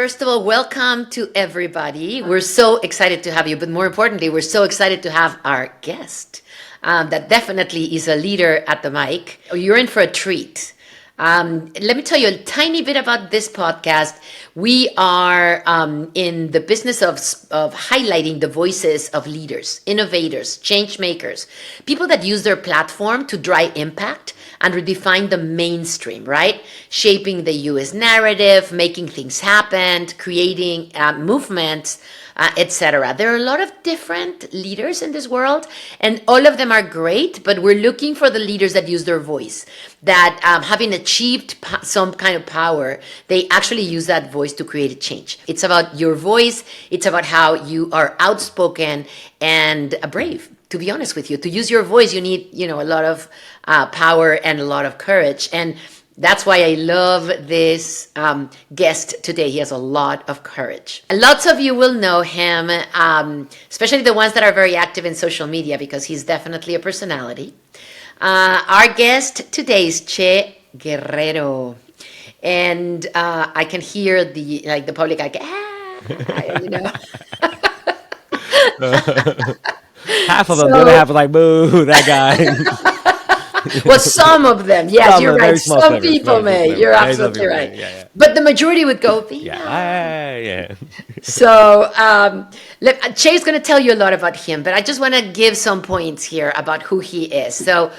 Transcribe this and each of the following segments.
first of all, welcome to everybody. We're so excited to have you, but more importantly, we're so excited to have our guest that definitely is a leader at the mic. You're in for a treat. Let me tell you a tiny bit about this podcast. We are in the business of highlighting the voices of leaders, innovators, change makers, people that use their platform to drive impact and redefine the mainstream, right? Shaping the US narrative, making things happen, creating movements, etc. There are a lot of different leaders in this world, and all of them are great, but we're looking for the leaders that use their voice, that having achieved some kind of power, they actually use that voice to create a change. It's about your voice. It's about how you are outspoken and brave. To be honest with you, to use your voice, you need, a lot of power and a lot of courage. And that's why I love this guest today. He has a lot of courage. Lots of you will know him, especially the ones that are very active in social media, because he's definitely a personality. Our guest today is Che Guerrero. And I can hear the public, Half of them, the other half was like, boo, that guy. Well, some of them, yes, Some you're of them, right. very small Some slivers, people very small may. slivers. You're Very absolutely small right. slivers, yeah. But the majority would go, Yeah. So Che's going to tell you a lot about him, but I just want to give some points here about who he is. So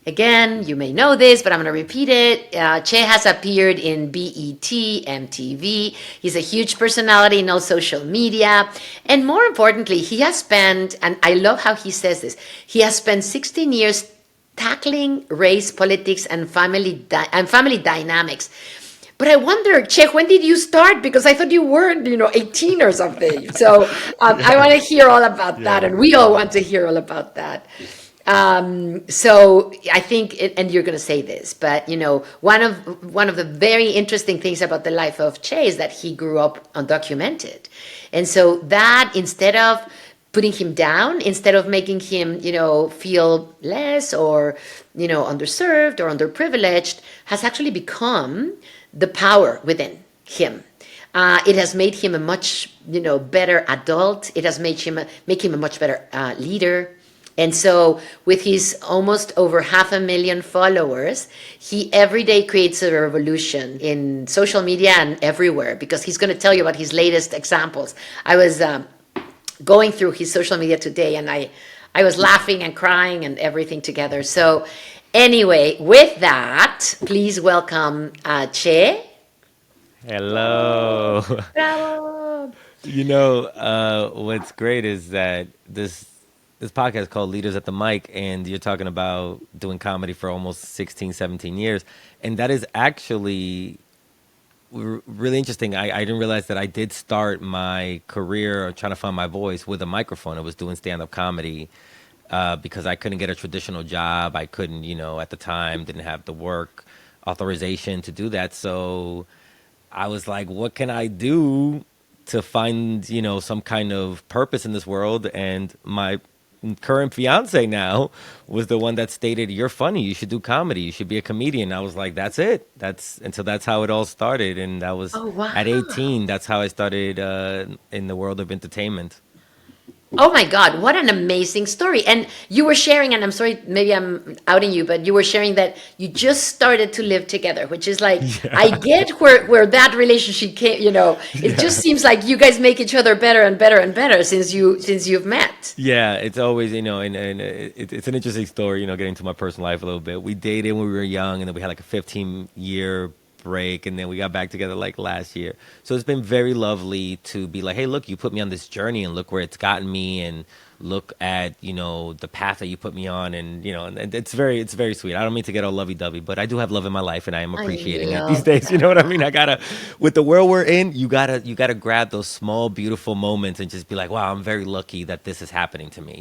again, you may know this, but I'm going to repeat it. Che has appeared in BET, MTV. He's a huge personality in all social media. And more importantly, he has spent, and I love how he says this, he has spent 16 years tackling race, politics, and family dynamics. But I wonder, Che, when did you start? Because I thought you weren't, 18 or something. So I want to hear all about that, and we all want to hear all about that. So I think, and you're going to say this, but one of the very interesting things about the life of Che is that he grew up undocumented, and so that instead of putting him down, instead of making him feel less or underserved or underprivileged, has actually become the power within him. It has made him a much better adult. It has made him make him a much better leader. And so with his almost over 500,000 followers, he every day creates a revolution in social media and everywhere, because he's going to tell you about his latest examples. I was going through his social media today, and I was laughing and crying and everything together. So anyway, with that, please welcome Che. Hello. Bravo. What's great is that this podcast is called Leaders at the Mic, and you're talking about doing comedy for almost 16, 17 years. And that is actually really interesting. I didn't realize that I did start my career trying to find my voice with a microphone. I was doing stand-up comedy because I couldn't get a traditional job. I couldn't, at the time, didn't have the work authorization to do that. So I was like, what can I do to find, some kind of purpose in this world? And my current fiance now was the one that stated, you're funny, you should do comedy, you should be a comedian. I was like, that's it. That's how it all started. And that was at 18. That's how I started in the world of entertainment. Oh my God, what an amazing story. And you were sharing, and I'm sorry, maybe I'm outing you, but you were sharing that you just started to live together, which is like, I get where that relationship came, it just seems like you guys make each other better and better and better since you've met. Yeah, it's always, and it's an interesting story, getting to my personal life a little bit. We dated when we were young, and then we had like a 15-year break, and then we got back together like last year. So it's been very lovely to be like, hey, look, you put me on this journey, and look where it's gotten me, and look at the path that you put me on, and and it's very sweet. I don't mean to get all lovey-dovey, but I do have love in my life, and I am appreciating it these days. You know what I mean? I gotta, with the world we're in, you gotta grab those small beautiful moments and just be like, wow, I'm very lucky that this is happening to me.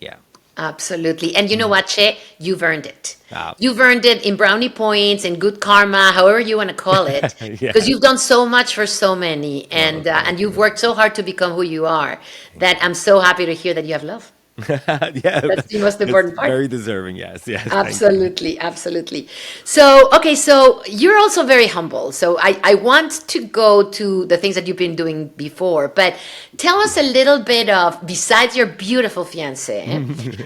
Yeah. Absolutely. And you know what, Che? You've earned it. Ah. You've earned it in brownie points and good karma, however you want to call it, because you've done so much for so many, and you've worked so hard to become who you are, that I'm so happy to hear that you have love. Yeah, That's the most it's important part. very deserving. Yes, yes. Thank you. Absolutely, absolutely. So, okay, so you're also very humble. So I want to go to the things that you've been doing before, but tell us a little bit of, besides your beautiful fiance,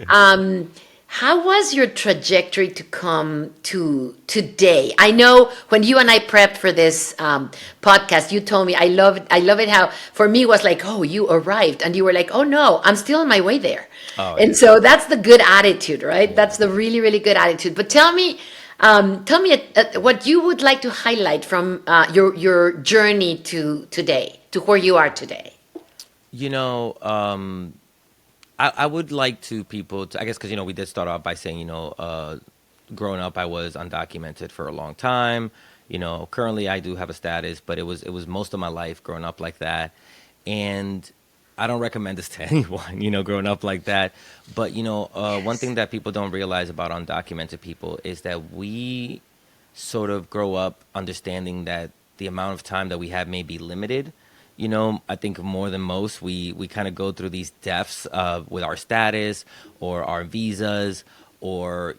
um, how was your trajectory to come to today? I know when you and I prepped for this podcast, you told me I love it how for me it was like, oh, you arrived, and you were like, oh no, I'm still on my way there, Oh and yeah, so that's the good attitude, right? yeah. That's the really really good attitude. But tell me what you would like to highlight from your journey to today, to where you are today. You know, I would like to people to, I guess, because we did start off by saying, growing up I was undocumented for a long time. Currently I do have a status, but it was most of my life growing up like that, and I don't recommend this to anyone. Growing up like that. But one thing that people don't realize about undocumented people is that we sort of grow up understanding that the amount of time that we have may be limited. I think more than most, we kind of go through these deaths with our status or our visas, or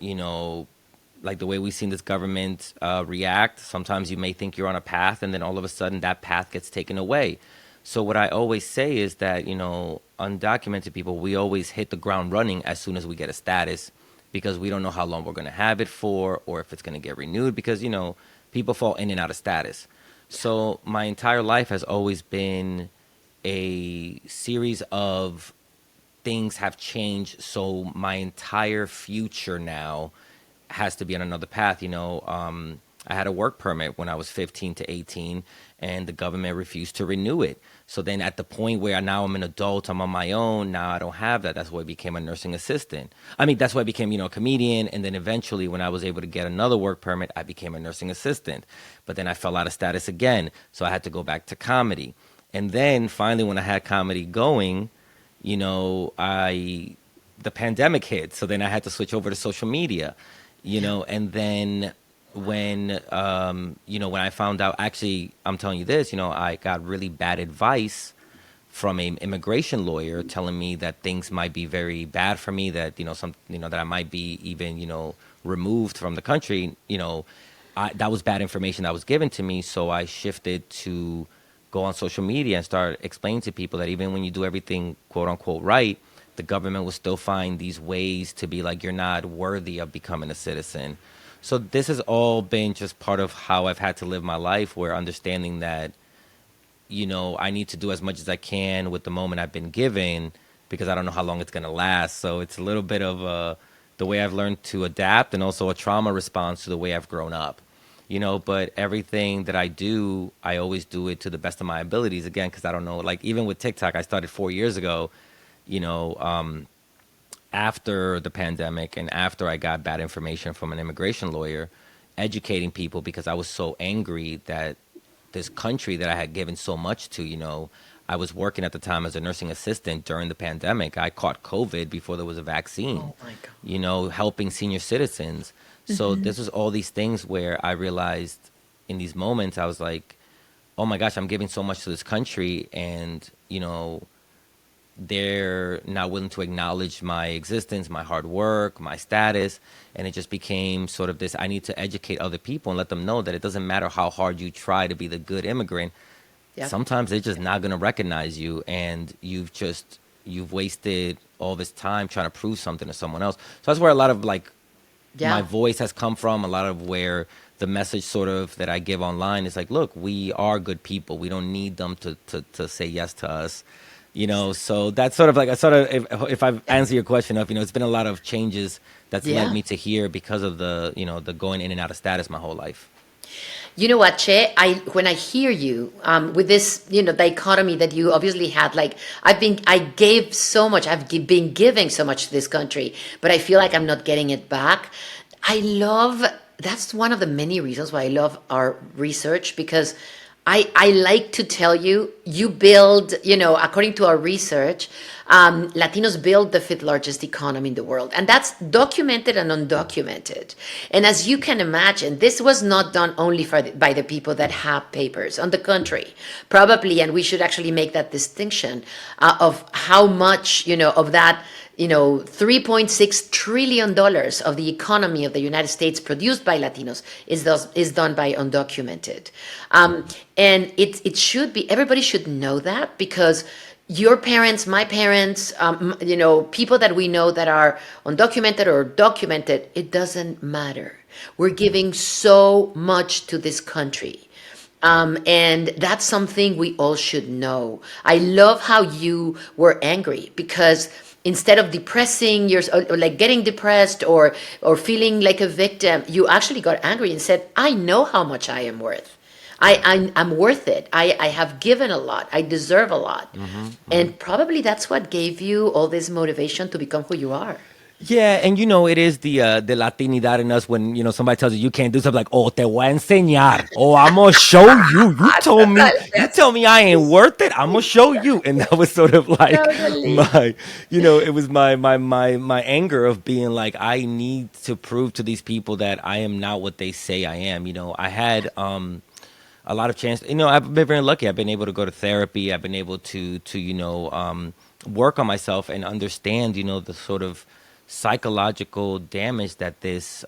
like the way we've seen this government react. Sometimes you may think you're on a path, and then all of a sudden that path gets taken away. So what I always say is that undocumented people, we always hit the ground running as soon as we get a status, because we don't know how long we're going to have it for, or if it's going to get renewed, because people fall in and out of status. So my entire life has always been a series of things have changed. So my entire future now has to be on another path. I had a work permit when I was 15 to 18, and the government refused to renew it. So then at the point where now I'm an adult, I'm on my own, now I don't have that. That's why I became a nursing assistant. I mean, that's why I became, a comedian. And then eventually when I was able to get another work permit, I became a nursing assistant. But then I fell out of status again. So I had to go back to comedy. And then finally, when I had comedy going, the pandemic hit. So then I had to switch over to social media, and then when I found out, actually, I'm telling you this, I got really bad advice from an immigration lawyer telling me that things might be very bad for me, that, that I might be even, removed from the country. That was bad information that was given to me. So I shifted to go on social media and start explaining to people that even when you do everything quote unquote right, the government will still find these ways to be like, you're not worthy of becoming a citizen. So this has all been just part of how I've had to live my life, where understanding that, I need to do as much as I can with the moment I've been given, because I don't know how long it's going to last. So it's a little bit of the way I've learned to adapt, and also a trauma response to the way I've grown up. But everything that I do, I always do it to the best of my abilities, again, because I don't know, like even with TikTok, I started 4 years ago, you know, after the pandemic and after I got bad information from an immigration lawyer, educating people, because I was so angry that this country that I had given so much to, I was working at the time as a nursing assistant during the pandemic. I caught COVID before there was a vaccine, Oh my God. helping senior citizens. So this was all these things where I realized in these moments, I was like, oh my gosh, I'm giving so much to this country, and, they're not willing to acknowledge my existence, my hard work, my status. And it just became sort of this, I need to educate other people and let them know that it doesn't matter how hard you try to be the good immigrant. Yeah. Sometimes they're just not going to recognize you, and you've wasted all this time trying to prove something to someone else. So that's where a lot of my Yeah. voice has come from. A lot of where the message sort of that I give online is like, look, we are good people. We don't need them to say yes to us. So that's sort of like, if I've answered your question enough, it's been a lot of changes that's led Yeah. me to here because of the going in and out of status my whole life. You know what, Che? When I hear you with this, dichotomy that you obviously had, like I gave so much, been giving so much to this country, but I feel like I'm not getting it back. I love That's one of the many reasons why I love our research, because I like to tell you, you build, according to our research, Latinos build the fifth largest economy in the world. And that's documented and undocumented. And as you can imagine, this was not done only by the people that have papers. On the contrary, probably, and we should actually make that distinction of how much, of that $3.6 trillion of the economy of the United States produced by Latinos is done by undocumented. And it should be, everybody should know that, because your parents, my parents, people that we know that are undocumented or documented, it doesn't matter. We're giving so much to this country. And that's something we all should know. I love how you were angry, because instead of depressing or like getting depressed or feeling like a victim, you actually got angry and said, I know how much I am worth. I'm worth it. I have given a lot. I deserve a lot. And probably that's what gave you all this motivation to become who you are. Yeah, and it is the Latinidad in us when somebody tells you can't do something, like, oh, te voy a enseñar, oh, I'm gonna show you. You tell me I ain't worth it, I'm gonna show you. And that was sort of like Totally. it was my anger of being like, I need to prove to these people that I am not what they say I am. I had a lot of chance. I've been very lucky. I've been able to go to therapy. I've been able to work on myself and understand the sort of psychological damage that this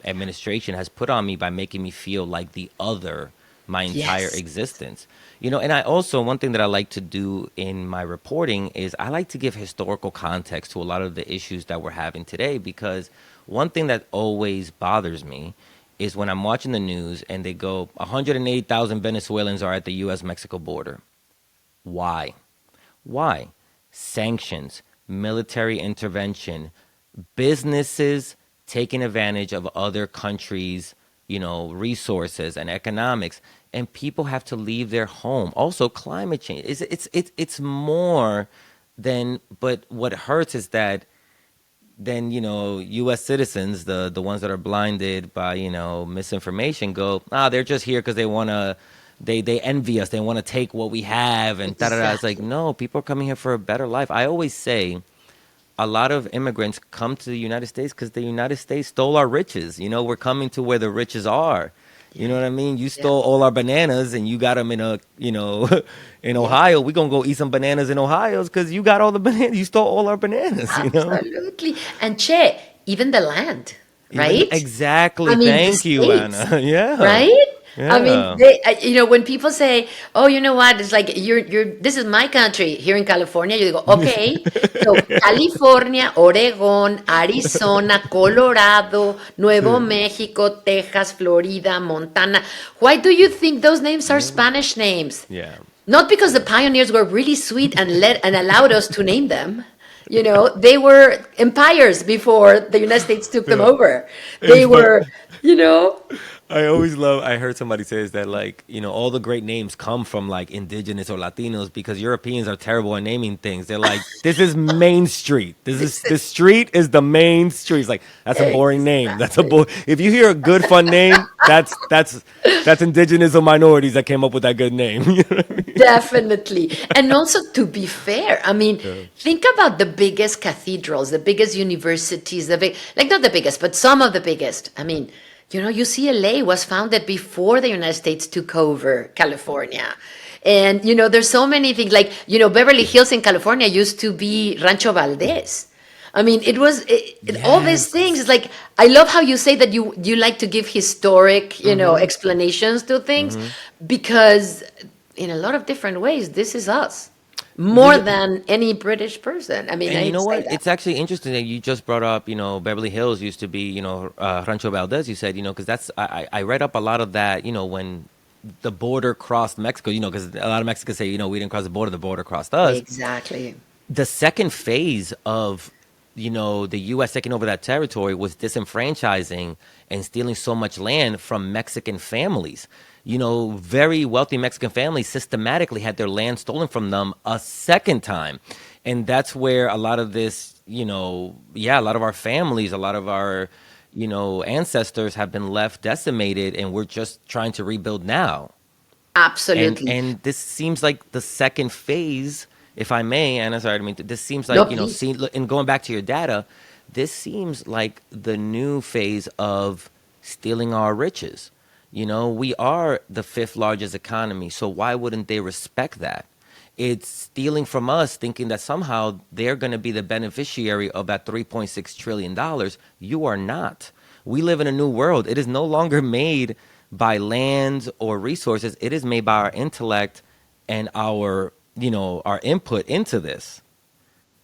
administration has put on me by making me feel like the other my entire Yes. existence. And I also, one thing that I like to do in my reporting is I like to give historical context to a lot of the issues that we're having today, because one thing that always bothers me is when I'm watching the news and they go 180,000 Venezuelans are at the US-Mexico border. Why? Why? Sanctions, military intervention, businesses taking advantage of other countries' resources and economics, and people have to leave their home. Also, climate change. It's more than. But what hurts is that then U.S. citizens, the ones that are blinded by misinformation, go, they're just here because they want to. They envy us. They want to take what we have and da da da. It's like, Exactly. no, people are coming here for a better life. I always say a lot of immigrants come to the United States because the United States stole our riches. We're coming to where the riches are. You know what I mean? You Yeah. stole all our bananas and you got them in in Yeah. Ohio. We're going to go eat some bananas in Ohio because you got all the bananas. You stole all our bananas. Absolutely. And Che, even the land, Even right? exactly. I mean, the Thank you, states, Anna. Yeah. right? I mean, Yeah. when people say, "Oh, you know what?" It's like This is my country here in California. You go, "Okay." So California, Oregon, Arizona, Colorado, Nuevo Mexico, Texas, Florida, Montana. Why do you think those names are Spanish names? Yeah. Not because the pioneers were really sweet and allowed us to name them. They were empires before the United States took them Yeah. over. They It's fun. were, you know, I heard somebody say is that, like, all the great names come from like indigenous or Latinos, because Europeans are terrible at naming things. They're like, this is Main Street. The street is the main street. It's like, that's a boring name. exactly. If you hear a good fun name, that's indigenous or minorities that came up with that good name. You know what I mean? Definitely. And also, to be fair, I mean, think about the biggest cathedrals, the biggest universities, like not the biggest, but some of the biggest. I mean, UCLA was founded before the United States took over California. And, there's so many things like, Beverly Hills in California used to be Rancho Valdez. I mean, all these things. It's Yes. like, I love how you say that you like to give historic, explanations to things, because in a lot of different ways, this is us more You, than any British person. I mean, I And you hate know to say what? that. It's actually interesting that you just brought up, Beverly Hills used to be, Rancho Valdez, you said, because I read up a lot of that, when the border crossed Mexico, because a lot of Mexicans say, we didn't cross the border crossed us. Exactly. The second phase of, the U.S. taking over that territory was disenfranchising and stealing so much land from Mexican families. Very wealthy Mexican families systematically had their land stolen from them a second time. And that's where a lot of this, a lot of our families, a lot of our, ancestors have been left decimated, and we're just trying to rebuild now. And Absolutely. and this seems like the second phase, if I may, and I'm sorry, I mean, this seems No, like, please. and going back to your data, this seems like the new phase of stealing our riches. We are the fifth largest economy, so why wouldn't they respect that? It's stealing from us, thinking that somehow they're going to be the beneficiary of that $3.6 trillion. You are not. We live in a new world. It is no longer made by lands or resources. It is made by our intellect and our input into this.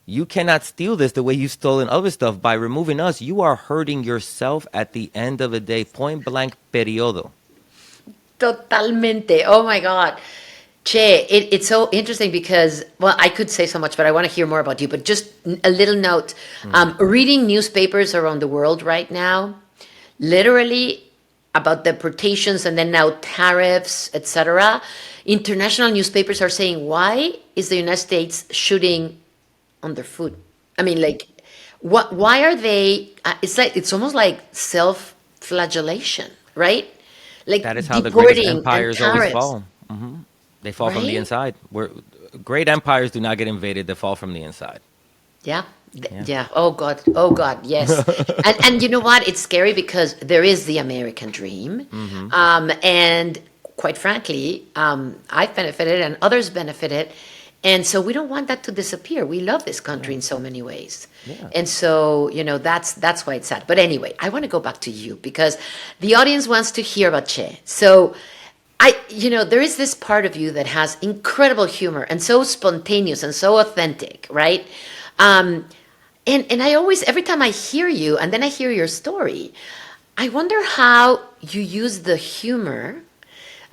You cannot steal this the way you've stolen other stuff. By removing us, you are hurting yourself at the end of the day. Point blank, periodo. Totalmente. Oh my God. Che, it's so interesting because, well, I could say so much, but I want to hear more about you. But just a little note, reading newspapers around the world right now, literally about deportations and then now tariffs, etc. International newspapers are saying, why is the United States shooting on their food? I mean, like, what? Why are they? It's almost like self-flagellation, right? That is Like how the greatest deporting and empires always tariffs, fall. They fall from the right? inside. Great empires do not get invaded; they fall from the inside. Yeah. Yeah. Yeah. Oh God. Oh God. Yes. And you know what? It's scary because there is the American dream, and quite frankly, I've benefited and others benefited, and so we don't want that to disappear. We love this country in so many ways, Yeah. and so that's why it's sad. But anyway, I want to go back to you because the audience wants to hear about Che. So there is this part of you that has incredible humor and so spontaneous and so authentic, right? Um, and I always, every time I hear you and then I hear your story, I wonder how you use the humor,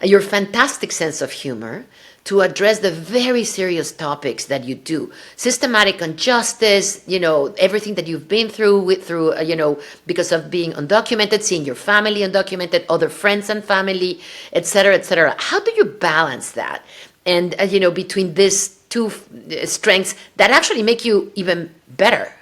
your fantastic sense of humor, to address the very serious topics that you do. Systematic injustice, everything that you've been through because of being undocumented, seeing your family undocumented, other friends and family, et cetera, et cetera. How do you balance that? And, between these two strengths that actually make you even better.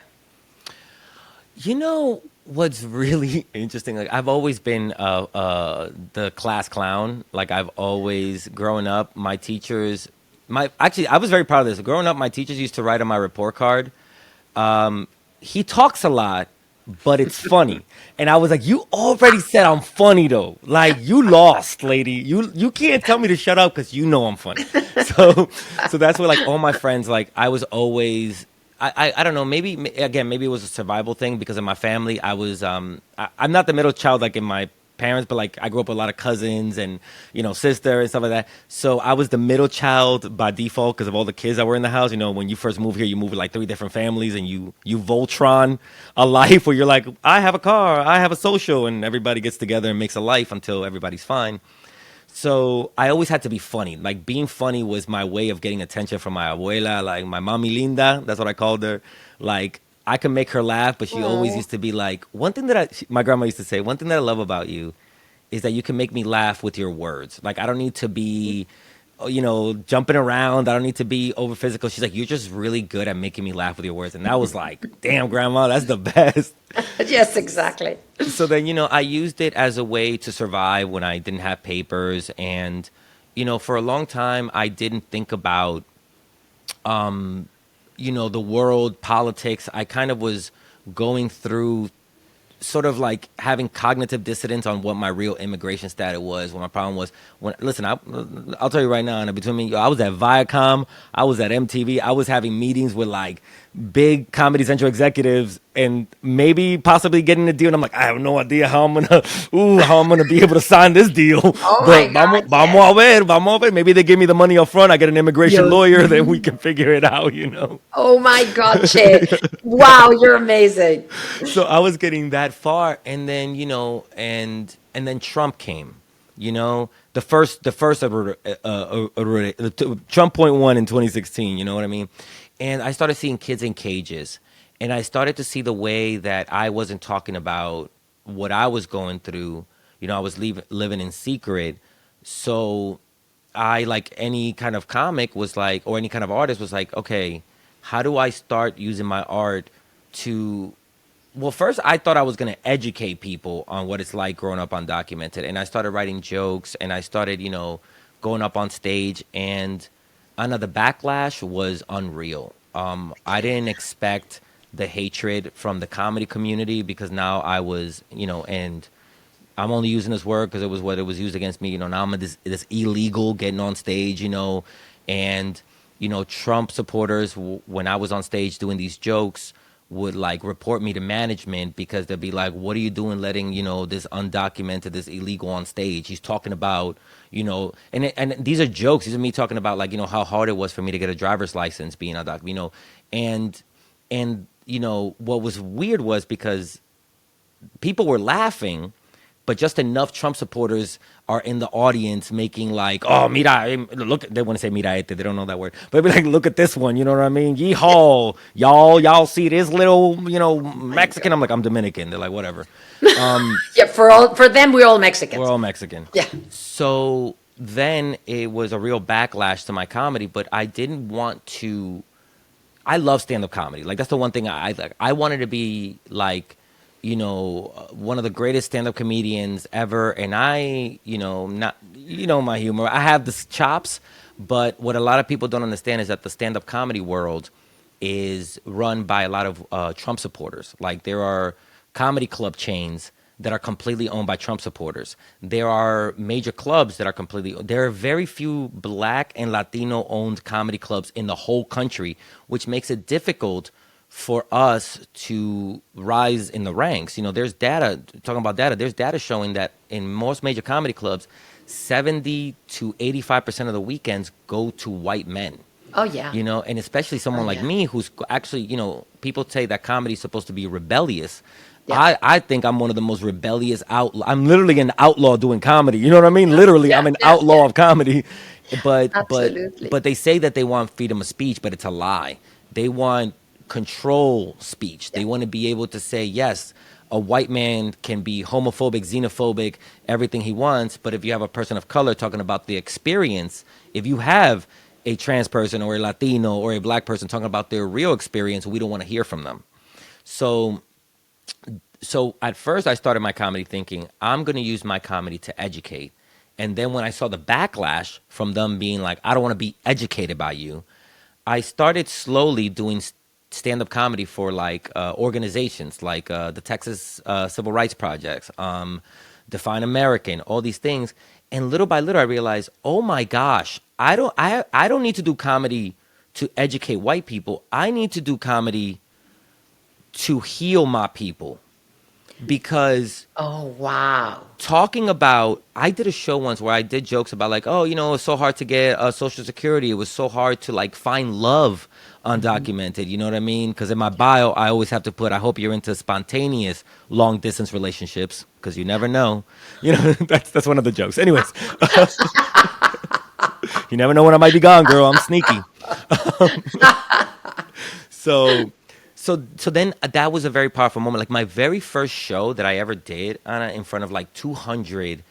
What's really interesting? Like I've always been the class clown. Like I've always growing up, my teachers, my actually I was very proud of this. Growing up, my teachers used to write on my report card. He talks a lot, but it's funny. And I was like, you already said I'm funny though. Like you lost, lady. You can't tell me to shut up because you know I'm funny. So so that's what like all my friends like. I was always I don't know, maybe it was a survival thing because of my family. I'm not the middle child like in my parents, but like I grew up with a lot of cousins and sister and stuff like that. So I was the middle child by default because of all the kids that were in the house. When you first move here, you move with like 3 different families and you Voltron a life where you're like, I have a car, I have a social, and everybody gets together and makes a life until everybody's fine. So I always had to be funny. Like being funny was my way of getting attention from my abuela, like my mami linda. That's what I called her. Like I could make her laugh, but she always used to be like, one thing that my grandma used to say, one thing that I love about you is that you can make me laugh with your words. Like I don't need to be, jumping around. I don't need to be over physical. She's like, you're just really good at making me laugh with your words. And that was like, damn, grandma, that's the best. Yes, exactly. So then, I used it as a way to survive when I didn't have papers. And, for a long time, I didn't think about, the world, politics. I kind of was going through sort of like having cognitive dissonance on what my real immigration status was. What my problem was. I'll tell you right now, and between me, I was at Viacom, I was at MTV, I was having meetings with like big Comedy Central executives, and maybe possibly getting a deal. And I'm like, I have no idea how I'm gonna be able to sign this deal. Oh my But God, vamos a ver. Maybe they give me the money up front. I get an immigration yes. lawyer, then we can figure it out. Oh my God, Che. Wow, you're amazing. So I was getting that far, and then and then Trump came. Trump point one in 2016. You know what I mean? And I started seeing kids in cages, and I started to see the way that I wasn't talking about what I was going through. I was living in secret. So I, like any kind of comic, was like, or any kind of artist was like, okay, how do I start using my art to, well, first I thought I was going to educate people on what it's like growing up undocumented. And I started writing jokes, and I started, going up on stage, and the backlash was unreal. I didn't expect the hatred from the comedy community because now I was, and I'm only using this word because it was what it was used against me. Now I'm this illegal getting on stage, and Trump supporters, when I was on stage doing these jokes, would like report me to management because they'd be like, "What are you doing letting this undocumented, this illegal on stage? He's talking about and these are jokes. These are me talking about like how hard it was for me to get a driver's license being undocumented, and what was weird was because people were laughing, but just enough Trump supporters are in the audience making like, oh, mira, look, they want to say mira, they don't know that word, but be like, look at this one, you know what I mean? Yeehaw, y'all see this little, My Mexican? God. I'm like, I'm Dominican. They're like, whatever. Yeah, for them, we're all Mexicans. We're all Mexican. Yeah. So then it was a real backlash to my comedy, but I didn't want to. I love stand-up comedy. Like that's the one thing I like. I wanted to be like, one of the greatest stand-up comedians ever. And I, not, my humor. I have the chops, but what a lot of people don't understand is that the stand-up comedy world is run by a lot of Trump supporters. Like there are comedy club chains that are completely owned by Trump supporters. There are major clubs that are there are very few black and Latino owned comedy clubs in the whole country, which makes it difficult for us to rise in the ranks. There's data, talking about data, there's data showing that in most major comedy clubs, 70 to 85% of the weekends go to white men. Oh yeah. And especially someone Oh like yeah. me who's actually, people say that comedy is supposed to be rebellious. Yeah. I think I'm one of the most rebellious outlaw. I'm literally an outlaw doing comedy. You know what I mean? Literally, Yeah. I'm an Yeah. Yeah. outlaw of comedy. But but Absolutely. but they say that they want freedom of speech, but it's a lie. They want control speech. Yeah. They want to be able to say, yes, a white man can be homophobic, xenophobic, everything he wants. But if you have a person of color talking about the experience, if you have a trans person or a Latino or a black person talking about their real experience, we don't want to hear from them. So at first I started my comedy thinking I'm going to use my comedy to educate. And then when I saw the backlash from them being like, I don't want to be educated by you, I started slowly doing stand-up comedy for like organizations like the Texas Civil Rights Projects, Define American, all these things. And little by little, I realized, oh my gosh, I don't need to do comedy to educate white people. I need to do comedy to heal my people, because Oh wow. talking about, I did a show once where I did jokes about like, oh, it's so hard to get Social Security. It was so hard to like find love undocumented. You know what I mean? Because in my bio, I always have to put, I hope you're into spontaneous long distance relationships, because you never know. That's one of the jokes. Anyways, you never know when I might be gone, girl. I'm sneaky. So then that was a very powerful moment. Like my very first show that I ever did, Anna, in front of like 200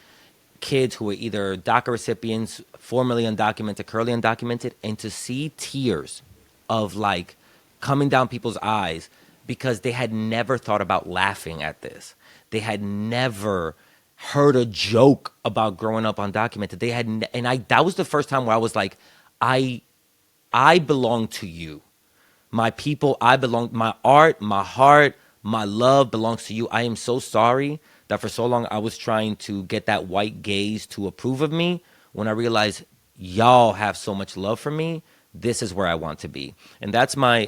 kids who were either DACA recipients, formerly undocumented, currently undocumented, and to see tears of like coming down people's eyes because they had never thought about laughing at this. They had never heard a joke about growing up undocumented. That was the first time where I was like, I belong to you. My people, I belong, my art, my heart, my love belongs to you. I am so sorry that for so long I was trying to get that white gaze to approve of me. When I realized y'all have so much love for me, this is where I want to be. And that's my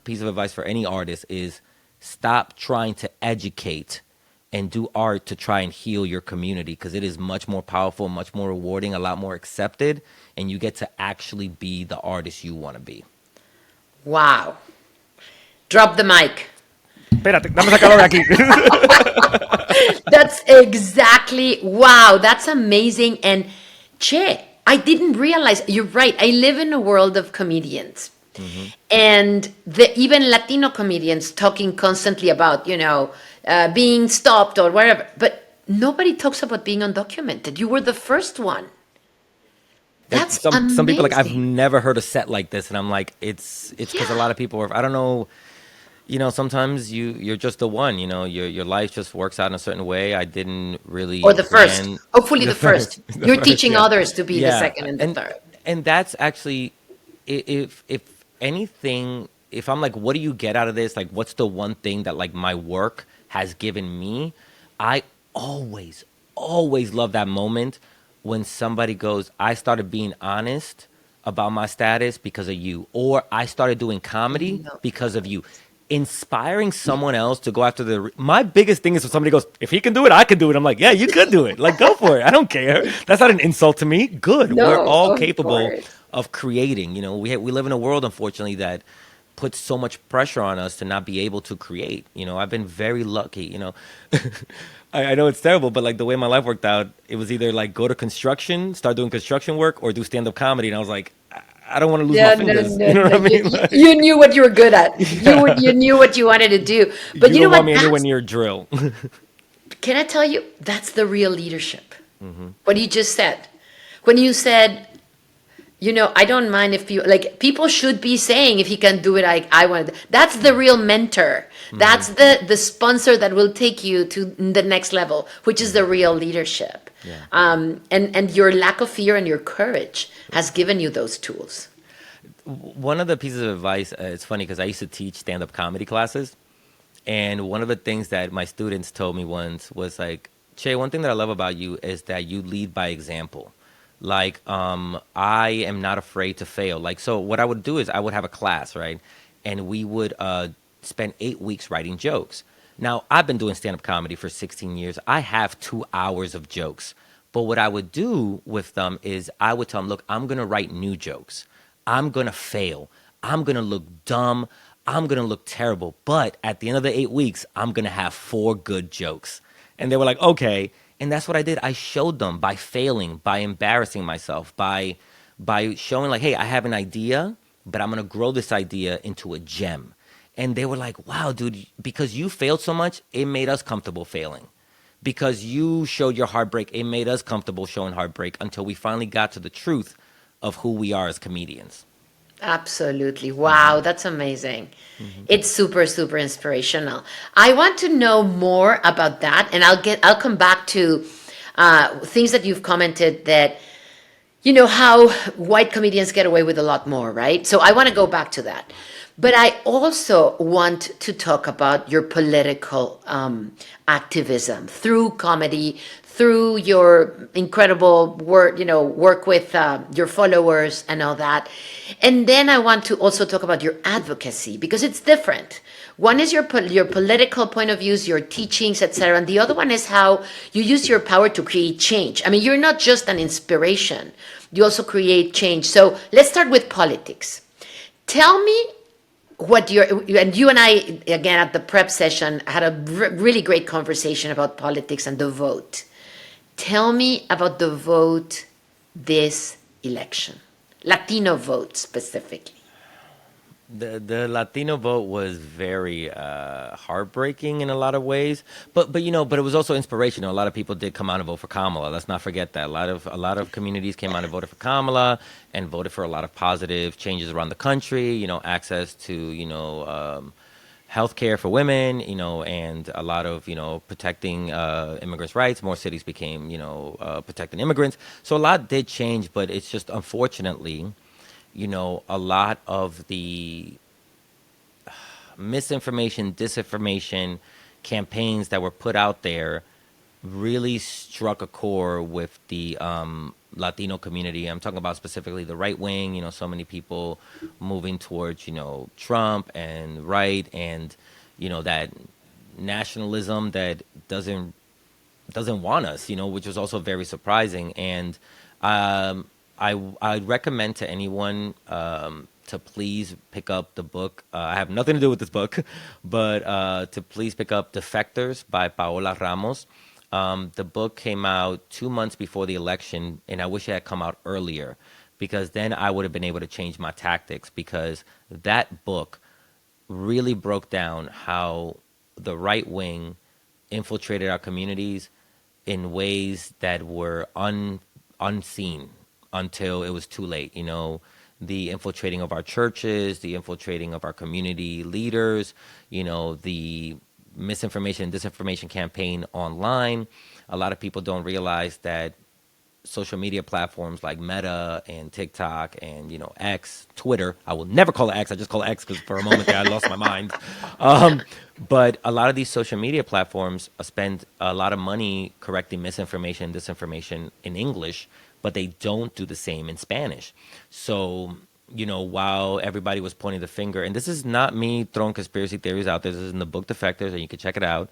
piece of advice for any artist is stop trying to educate and do art to try and heal your community, because it is much more powerful, much more rewarding, a lot more accepted, and you get to actually be the artist you want to be. Wow. Drop the mic. Espérate, dame sacarlo de aquí. That's exactly, wow, that's amazing. And Che, I didn't realize, you're right. I live in a world of comedians. Mm-hmm. And even Latino comedians talking constantly about, being stopped or whatever. But nobody talks about being undocumented. You were the first one. That's Some people like, I've amazing. never heard a set like this, and I'm like, it's because a Yeah. lot of people are, I don't know, sometimes you're just the one, your life just works out in a certain way. I didn't really Or the first. plan Hopefully the the first. the You're first, teaching yeah, others to be the yeah, second and the third. and that's actually, if anything, if I'm like, what do you get out of this? Like, what's the one thing that like my work has given me? I always love that moment when somebody goes, I started being honest about my status because of you, or I started doing comedy No. because of you. Inspiring someone else to go after my biggest thing is when somebody goes, if he can do it, I can do it. I'm like, yeah, you could do it. Like, go for it. I don't care. That's not an insult to me. Good. We're No, all of capable course. of creating. You know, we live in a world, unfortunately, that puts so much pressure on us to not be able to create. You know, I've been very lucky. You know, I know it's terrible, but like the way my life worked out, it was either like go to construction, start doing construction work, or do stand up comedy. And I was like, I don't want to lose my Yeah, no, fingers. no, You know no. what I You, mean? you, Like, you knew what you were good at. yeah, You knew what you wanted to do. But you you know don't want what? me anywhere That's near drill. Can I tell you? That's the real leadership. What you just said. When you said, I don't mind if people should be saying if he can do it, I want it. That's the real mentor. Hmm. That's the sponsor that will take you to the next level, which is the Hmm. real leadership. Yeah. And your lack of fear and your courage has given you those tools. One of the pieces of advice, it's funny because I used to teach stand up comedy classes. And one of the things that my students told me once was like, Che, one thing that I love about you is that you lead by example. Like, I am not afraid to fail. Like, so what I would do is I would have a class, right? And we would spend 8 weeks writing jokes. Now, I've been doing stand up comedy for 16 years. I have 2 hours of jokes. But what I would do with them is I would tell them, look, I'm going to write new jokes. I'm going to fail. I'm going to look dumb. I'm going to look terrible. But at the end of the 8 weeks, I'm going to have 4 good jokes. And they were like, okay. And that's what I did. I showed them by failing, by embarrassing myself, by showing like, hey, I have an idea, but I'm going to grow this idea into a gem. And they were like, wow, dude, because you failed so much, it made us comfortable failing. Because you showed your heartbreak, it made us comfortable showing heartbreak until we finally got to the truth of who we are as comedians. Absolutely. Hmm. Wow, that's amazing. Hmm. It's super, super inspirational. I want to know more about that, and I'll come back to things that you've commented that how white comedians get away with a lot more, right? So I want to go back to that. But I also want to talk about your political activism through comedy, through your incredible work, work with your followers and all that. And then I want to also talk about your advocacy because it's different. One is your political point of views, your teachings, etc., and the other one is how you use your power to create change. I mean, you're not just an inspiration; you also create change. So let's start with politics. Tell me what you and I again at the prep session had a really great conversation about politics and the vote. Tell me about the vote this election, Latino vote specifically. The Latino vote was very heartbreaking in a lot of ways, but it was also inspirational. A lot of people did come out and vote for Kamala. Let's not forget that a lot of communities came out and voted for Kamala and voted for a lot of positive changes around the country. You know, access to health care for women. And a lot of protecting immigrants' rights. More cities became protecting immigrants. So a lot did change, but it's just unfortunately a lot of the misinformation, disinformation campaigns that were put out there really struck a chord with the Latino community. I'm talking about specifically the right wing, so many people moving towards, Trump and right and, that nationalism that doesn't want us, which was also very surprising. And I'd recommend to anyone to please pick up the book. I have nothing to do with this book, but to please pick up Defectors by Paola Ramos. The book came out 2 months before the election, and I wish it had come out earlier because then I would have been able to change my tactics because that book really broke down how the right wing infiltrated our communities in ways that were unseen until it was too late. The infiltrating of our churches, the infiltrating of our community leaders, the misinformation and disinformation campaign online. A lot of people don't realize that social media platforms like Meta and TikTok and X, Twitter. I will never call it X. I just call it X because for a moment there I lost my mind. Um, but a lot of these social media platforms spend a lot of money correcting misinformation and disinformation in English, but they don't do the same in Spanish. So, while everybody was pointing the finger, and this is not me throwing conspiracy theories out there, this is in the book Defectors, and you can check it out.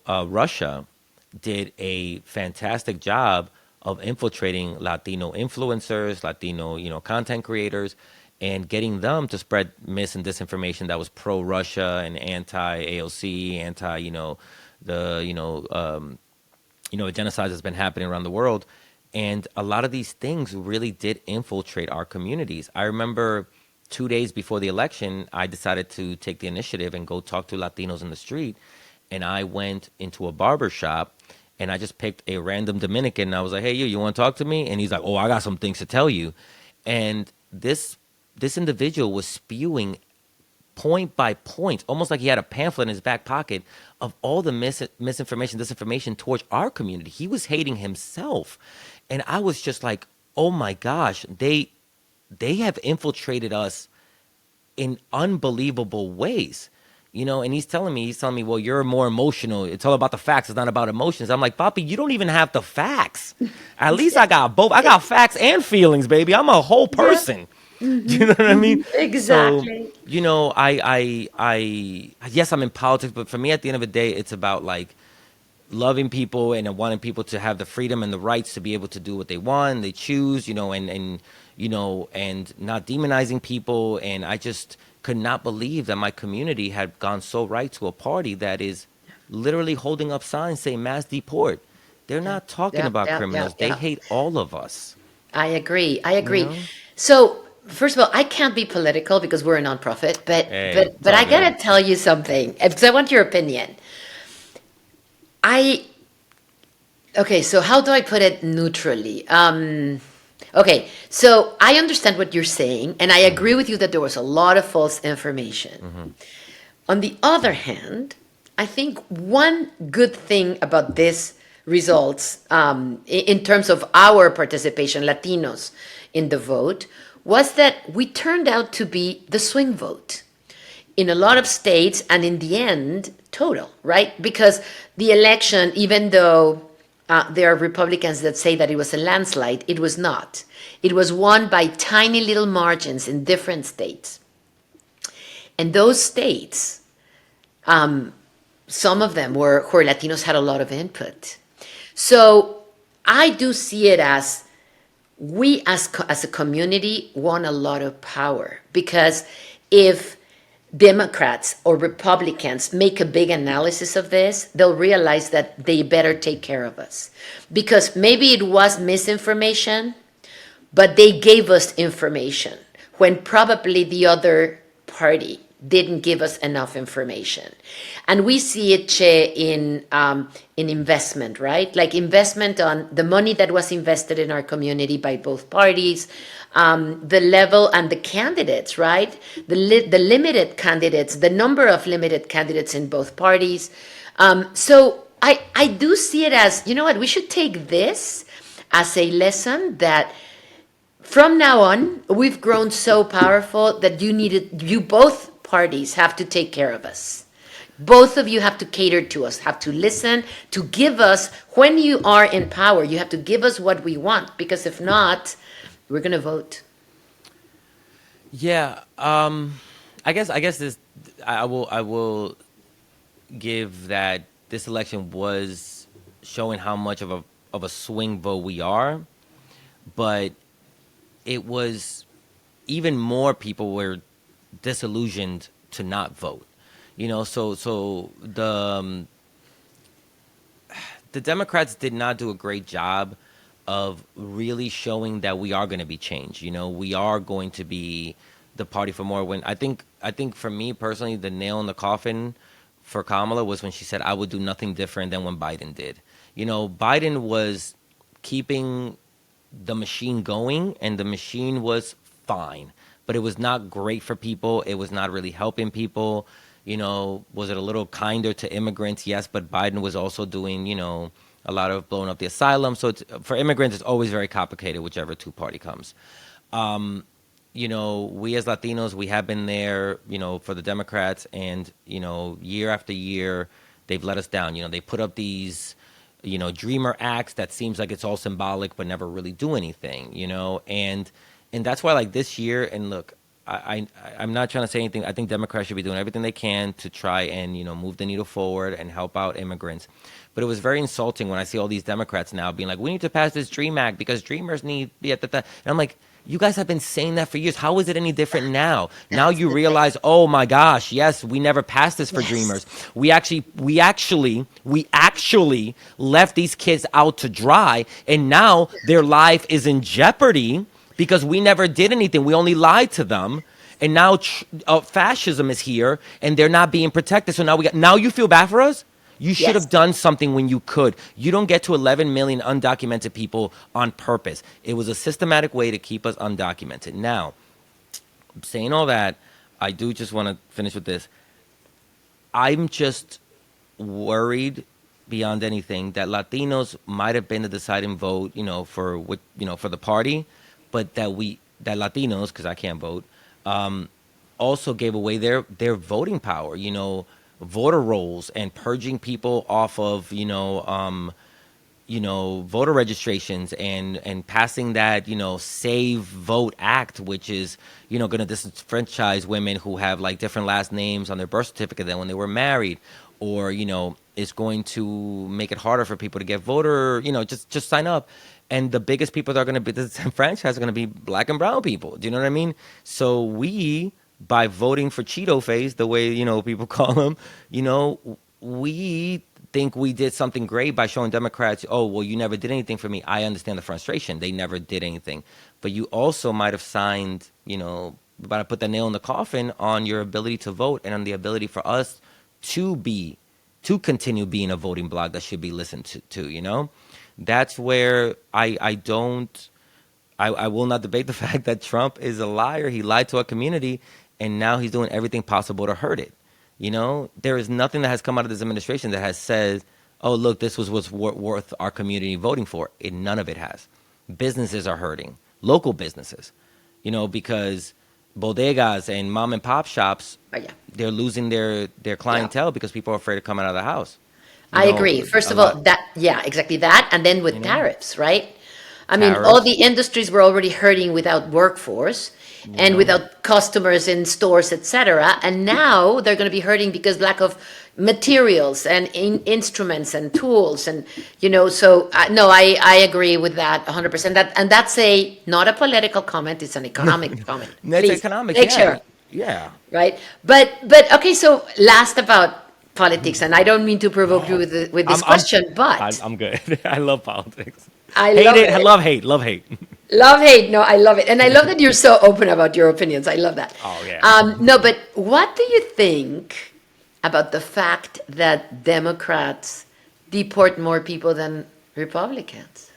Russia did a fantastic job of infiltrating Latino influencers, Latino, content creators, and getting them to spread mis and disinformation that was pro-Russia and anti-AOC, anti, the, genocide that's been happening around the world. And a lot of these things really did infiltrate our communities. I remember 2 days before the election, I decided to take the initiative and go talk to Latinos in the street. And I went into a barber shop and I just picked a random Dominican. And I was like, hey, you want to talk to me? And he's like, oh, I got some things to tell you. And this individual was spewing point by point, almost like he had a pamphlet in his back pocket of all the misinformation, disinformation towards our community. He was hating himself. And I was just like, oh my gosh, they have infiltrated us in unbelievable ways. And he's telling me, well, you're more emotional. It's all about the facts. It's not about emotions. I'm like, Papi, you don't even have the facts. At least I got both. I got facts and feelings, baby. I'm a whole person. Mm-hmm. Do you know what I mean? Exactly. So, yes, I'm in politics, but for me, at the end of the day, it's about like loving people and wanting people to have the freedom and the rights to be able to do what they want, they choose, and not demonizing people. And I just could not believe that my community had gone so right to a party that is literally holding up signs saying mass deport. They're not talking about criminals. They hate all of us. I agree. So, first of all, I can't be political because we're a nonprofit, but I gotta tell you something because I want your opinion. Okay, so how do I put it neutrally? Okay, so I understand what you're saying, and I agree with you that there was a lot of false information. Mm-hmm. On the other hand, I think one good thing about this results in terms of our participation, Latinos, in the vote, was that we turned out to be the swing vote in a lot of states, and in the end, total, right? Because the election, even though there are Republicans that say that it was a landslide, it was not. It was won by tiny little margins in different states. And those states, some of them were where Latinos had a lot of input. So I do see it as we as a community won a lot of power, because if Democrats or Republicans make a big analysis of this, they'll realize that they better take care of us. Because maybe it was misinformation, but they gave us information when probably the other party didn't give us enough information. And we see it, Che, in investment, right? Like investment on the money that was invested in our community by both parties, the level and the candidates, right? The limited candidates, the number of limited candidates in both parties. So I do see it as, you know what, we should take this as a lesson that from now on, we've grown so powerful that you both parties have to take care of us. Both of you have to cater to us, have to listen, to give us, when you are in power, you have to give us what we want, because if not, we're going to vote. Yeah, I guess this I will give that this election was showing how much of a swing vote we are, but it was even more people were disillusioned to not vote. So the Democrats did not do a great job of really showing that we are going to be changed. We are going to be the party for more. When I think for me personally, the nail in the coffin for Kamala was when she said, I would do nothing different than when Biden did. Biden was keeping the machine going, and the machine was fine, but it was not great for people. It was not really helping people. Was it a little kinder to immigrants? Yes, but Biden was also doing, a lot of blowing up the asylum. So for immigrants, it's always very complicated, whichever two-party comes. We as Latinos, we have been there, for the Democrats, and, year after year, they've let us down. They put up these dreamer acts that seems like it's all symbolic but never really do anything, and that's why like this year, and look, I'm not trying to say anything. I think Democrats should be doing everything they can to try and move the needle forward and help out immigrants. But it was very insulting when I see all these Democrats now being like, "We need to pass this Dream Act because Dreamers need be at the." And I'm like, you guys have been saying that for years. How is it any different now? Now That's you the thing. realize, oh my gosh, yes, we never passed this for Yes. Dreamers. We actually left these kids out to dry, and now their life is in jeopardy because we never did anything. We only lied to them. And now fascism is here, and they're not being protected. So now you feel bad for us? You should Yes. have done something when you could. You don't get to 11 million undocumented people on purpose. It was a systematic way to keep us undocumented. Now, saying all that, I do just want to finish with this. I'm just worried beyond anything that Latinos might have been the deciding vote, for the party, but that Latinos, because I can't vote, also gave away their voting power. Voter rolls and purging people off of voter registrations and passing that Save Vote Act, which is going to disenfranchise women who have like different last names on their birth certificate than when they were married, or is going to make it harder for people to get voter, just sign up. And the biggest people that are going to be disenfranchised are going to be black and brown people. Do you know what I mean? So by voting for Cheeto Face, the way people call him, we think we did something great by showing Democrats, oh, well, you never did anything for me. I understand the frustration. They never did anything. But you also might have signed, about to put the nail in the coffin on your ability to vote and on the ability for us to continue being a voting bloc that should be listened to. That's where I will not debate the fact that Trump is a liar. He lied to our community, and now he's doing everything possible to hurt it. There is nothing that has come out of this administration that has said, oh, look, this was what's worth our community voting for. None of it has. Businesses are hurting, local businesses, because bodegas and mom and pop shops, Oh, yeah. they're losing their clientele because people are afraid to come out of the house. I agree. First A of all, lot. yeah, exactly that. And then with tariffs, right? I mean, all the Tariffs, industries were already hurting without workforce and without customers in stores, etc. And now they're going to be hurting because lack of materials and instruments and tools and so no, I agree with that 100%. And that's not a political comment, it's an economic comment. That's Please economics, make yeah. sure, Yeah. right? But okay, so last about politics, and I don't mean to provoke you with this question, but I'm good. I love politics. I Hate love it. I it. love hate. Love hate. Love, hate. No, I love it. And I love that you're so open about your opinions. I love that. Oh, yeah. No, but what do you think about the fact that Democrats deport more people than Republicans?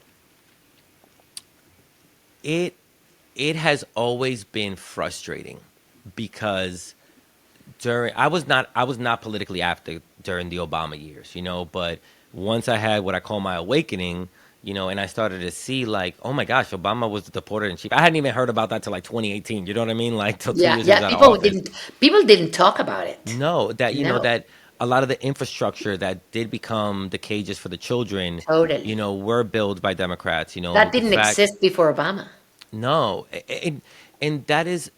It it has always been frustrating because I was not politically active during the Obama years, but once I had what I call my awakening, and I started to see like, oh my gosh, Obama was the deporter in chief. I hadn't even heard about that till like 2018. You know what I mean? Like till 2 Yeah, years he was yeah. out of People office. didn't people didn't talk about it. No, that No, that a lot of the infrastructure that did become the cages for the children, totally. were built by Democrats. That The didn't fact, exist before Obama. no, and that is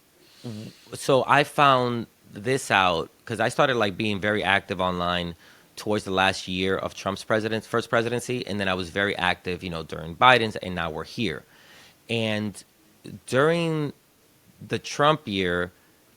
so I found this out because I started like being very active online towards the last year of Trump's first presidency, and then I was very active, during Biden's, and now we're here. And during the Trump year,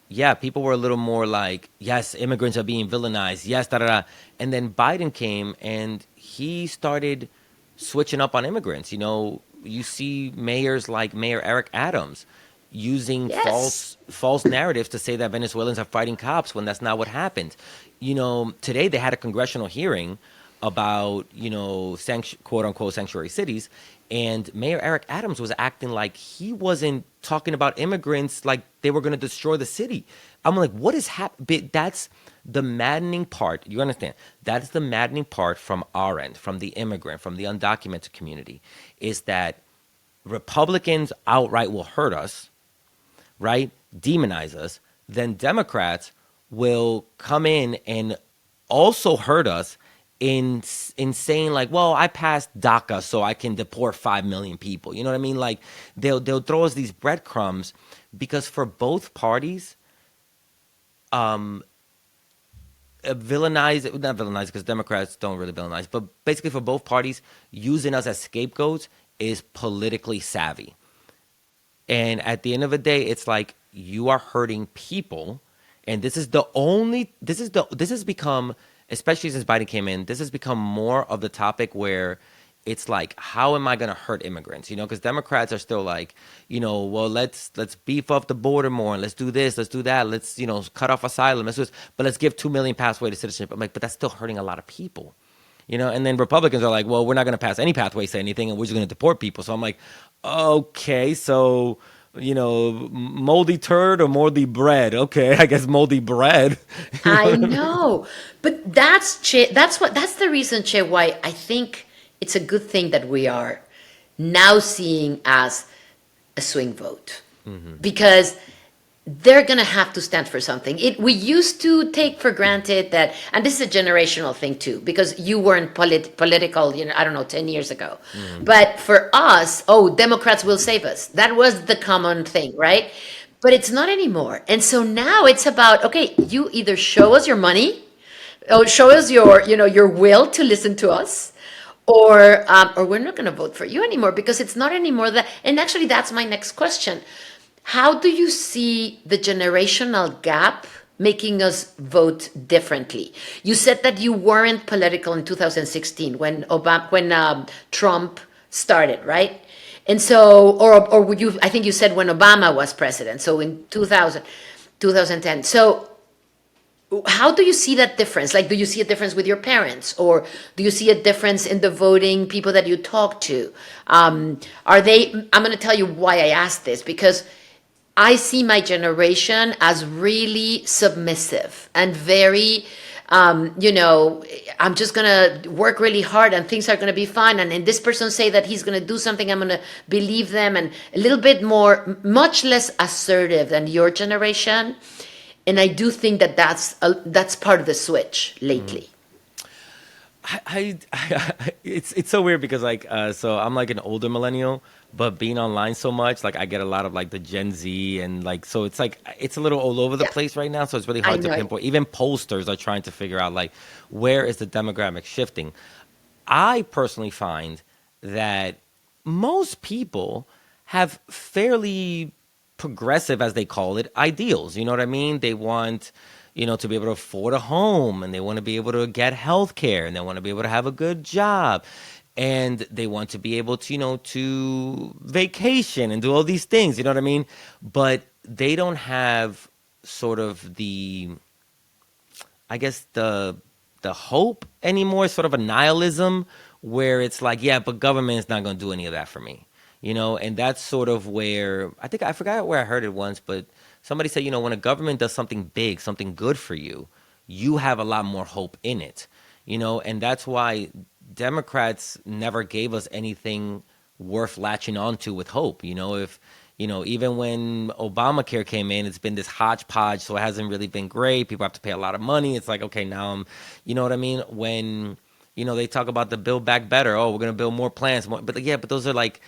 yeah, people were a little more like, yes, immigrants are being villainized, yes, da da da. And then Biden came and he started switching up on immigrants. You see mayors like Mayor Eric Adams using Yes. false narratives to say that Venezuelans are fighting cops when that's not what happened. Today they had a congressional hearing about, quote unquote sanctuary cities, and Mayor Eric Adams was acting like he wasn't talking about immigrants like they were going to destroy the city. I'm like, what is happening? That's the maddening part. You understand? That's the maddening part from our end, from the immigrant, from the undocumented community, is that Republicans outright will hurt us, right? Demonize us. Then Democrats will come in and also hurt us in saying like, well, I passed DACA so I can deport 5 million people. You know what I mean? Like they'll throw us these breadcrumbs because for both parties, villainize, not villainize because Democrats don't really villainize, but basically for both parties, using us as scapegoats is politically savvy. And at the end of the day, it's like you are hurting people. And this has become, especially since Biden came in, this has become more of the topic where it's like, how am I going to hurt immigrants? You know, because Democrats are still like, well, let's beef up the border more, and let's do this, let's do that, let's cut off asylum, let's do this, but let's give 2 million pathway to citizenship. I'm like, but that's still hurting a lot of people. And then Republicans are like, well, we're not going to pass any pathways to anything, and we're just going to deport people. So I'm like, okay, so moldy turd or moldy bread? Okay, I guess moldy bread. You know I what I mean? know, but that's the reason, Che, why I think it's a good thing that we are now seeing as a swing vote, because they're going to have to stand for something. We used to take for granted that, and this is a generational thing too, because you weren't political, I don't know, 10 years ago. But for us, oh, Democrats will save us. That was the common thing, right? But it's not anymore. And so now it's about, okay, you either show us your money, or show us your will to listen to us, or we're not going to vote for you anymore, because it's not anymore that. And actually, that's my next question. How do you see the generational gap making us vote differently? You said that you weren't political in 2016 when Trump started, right? And so, or would you? I think you said when Obama was president. So in 2010. So how do you see that difference? Like, do you see a difference with your parents, or do you see a difference in the voting people that you talk to? Are they? I'm going to tell you why I asked this, because I see my generation as really submissive and very, I'm just gonna work really hard and things are gonna be fine. And this person say that he's gonna do something, I'm gonna believe them, and a little bit more, much less assertive than your generation. And I do think that that's part of the switch lately. It's so weird because like so I'm like an older millennial, but being online so much, like I get a lot of like the Gen Z, and like so it's like it's a little all over the Yeah, place right now. So it's really I hard to know. pinpoint. Even pollsters are trying to figure out like where is the demographic shifting. I personally find that most people have fairly progressive, as they call it, ideals. You know what I mean? They want, to be able to afford a home, and they want to be able to get health care, and they want to be able to have a good job, and they want to be able to, to vacation and do all these things. You know what I mean? But they don't have sort of I guess the hope anymore, sort of a nihilism where it's like, yeah, but government is not going to do any of that for me, and that's sort of where I think I forgot where I heard it once, but somebody said, when a government does something big, something good for you, you have a lot more hope in it, and that's why Democrats never gave us anything worth latching onto with hope. If even when Obamacare came in, it's been this hodgepodge, so it hasn't really been great. People have to pay a lot of money. It's like, okay, now you know what I mean? When, they talk about the Build Back Better, oh, we're going to build more plants, but yeah, but those are like,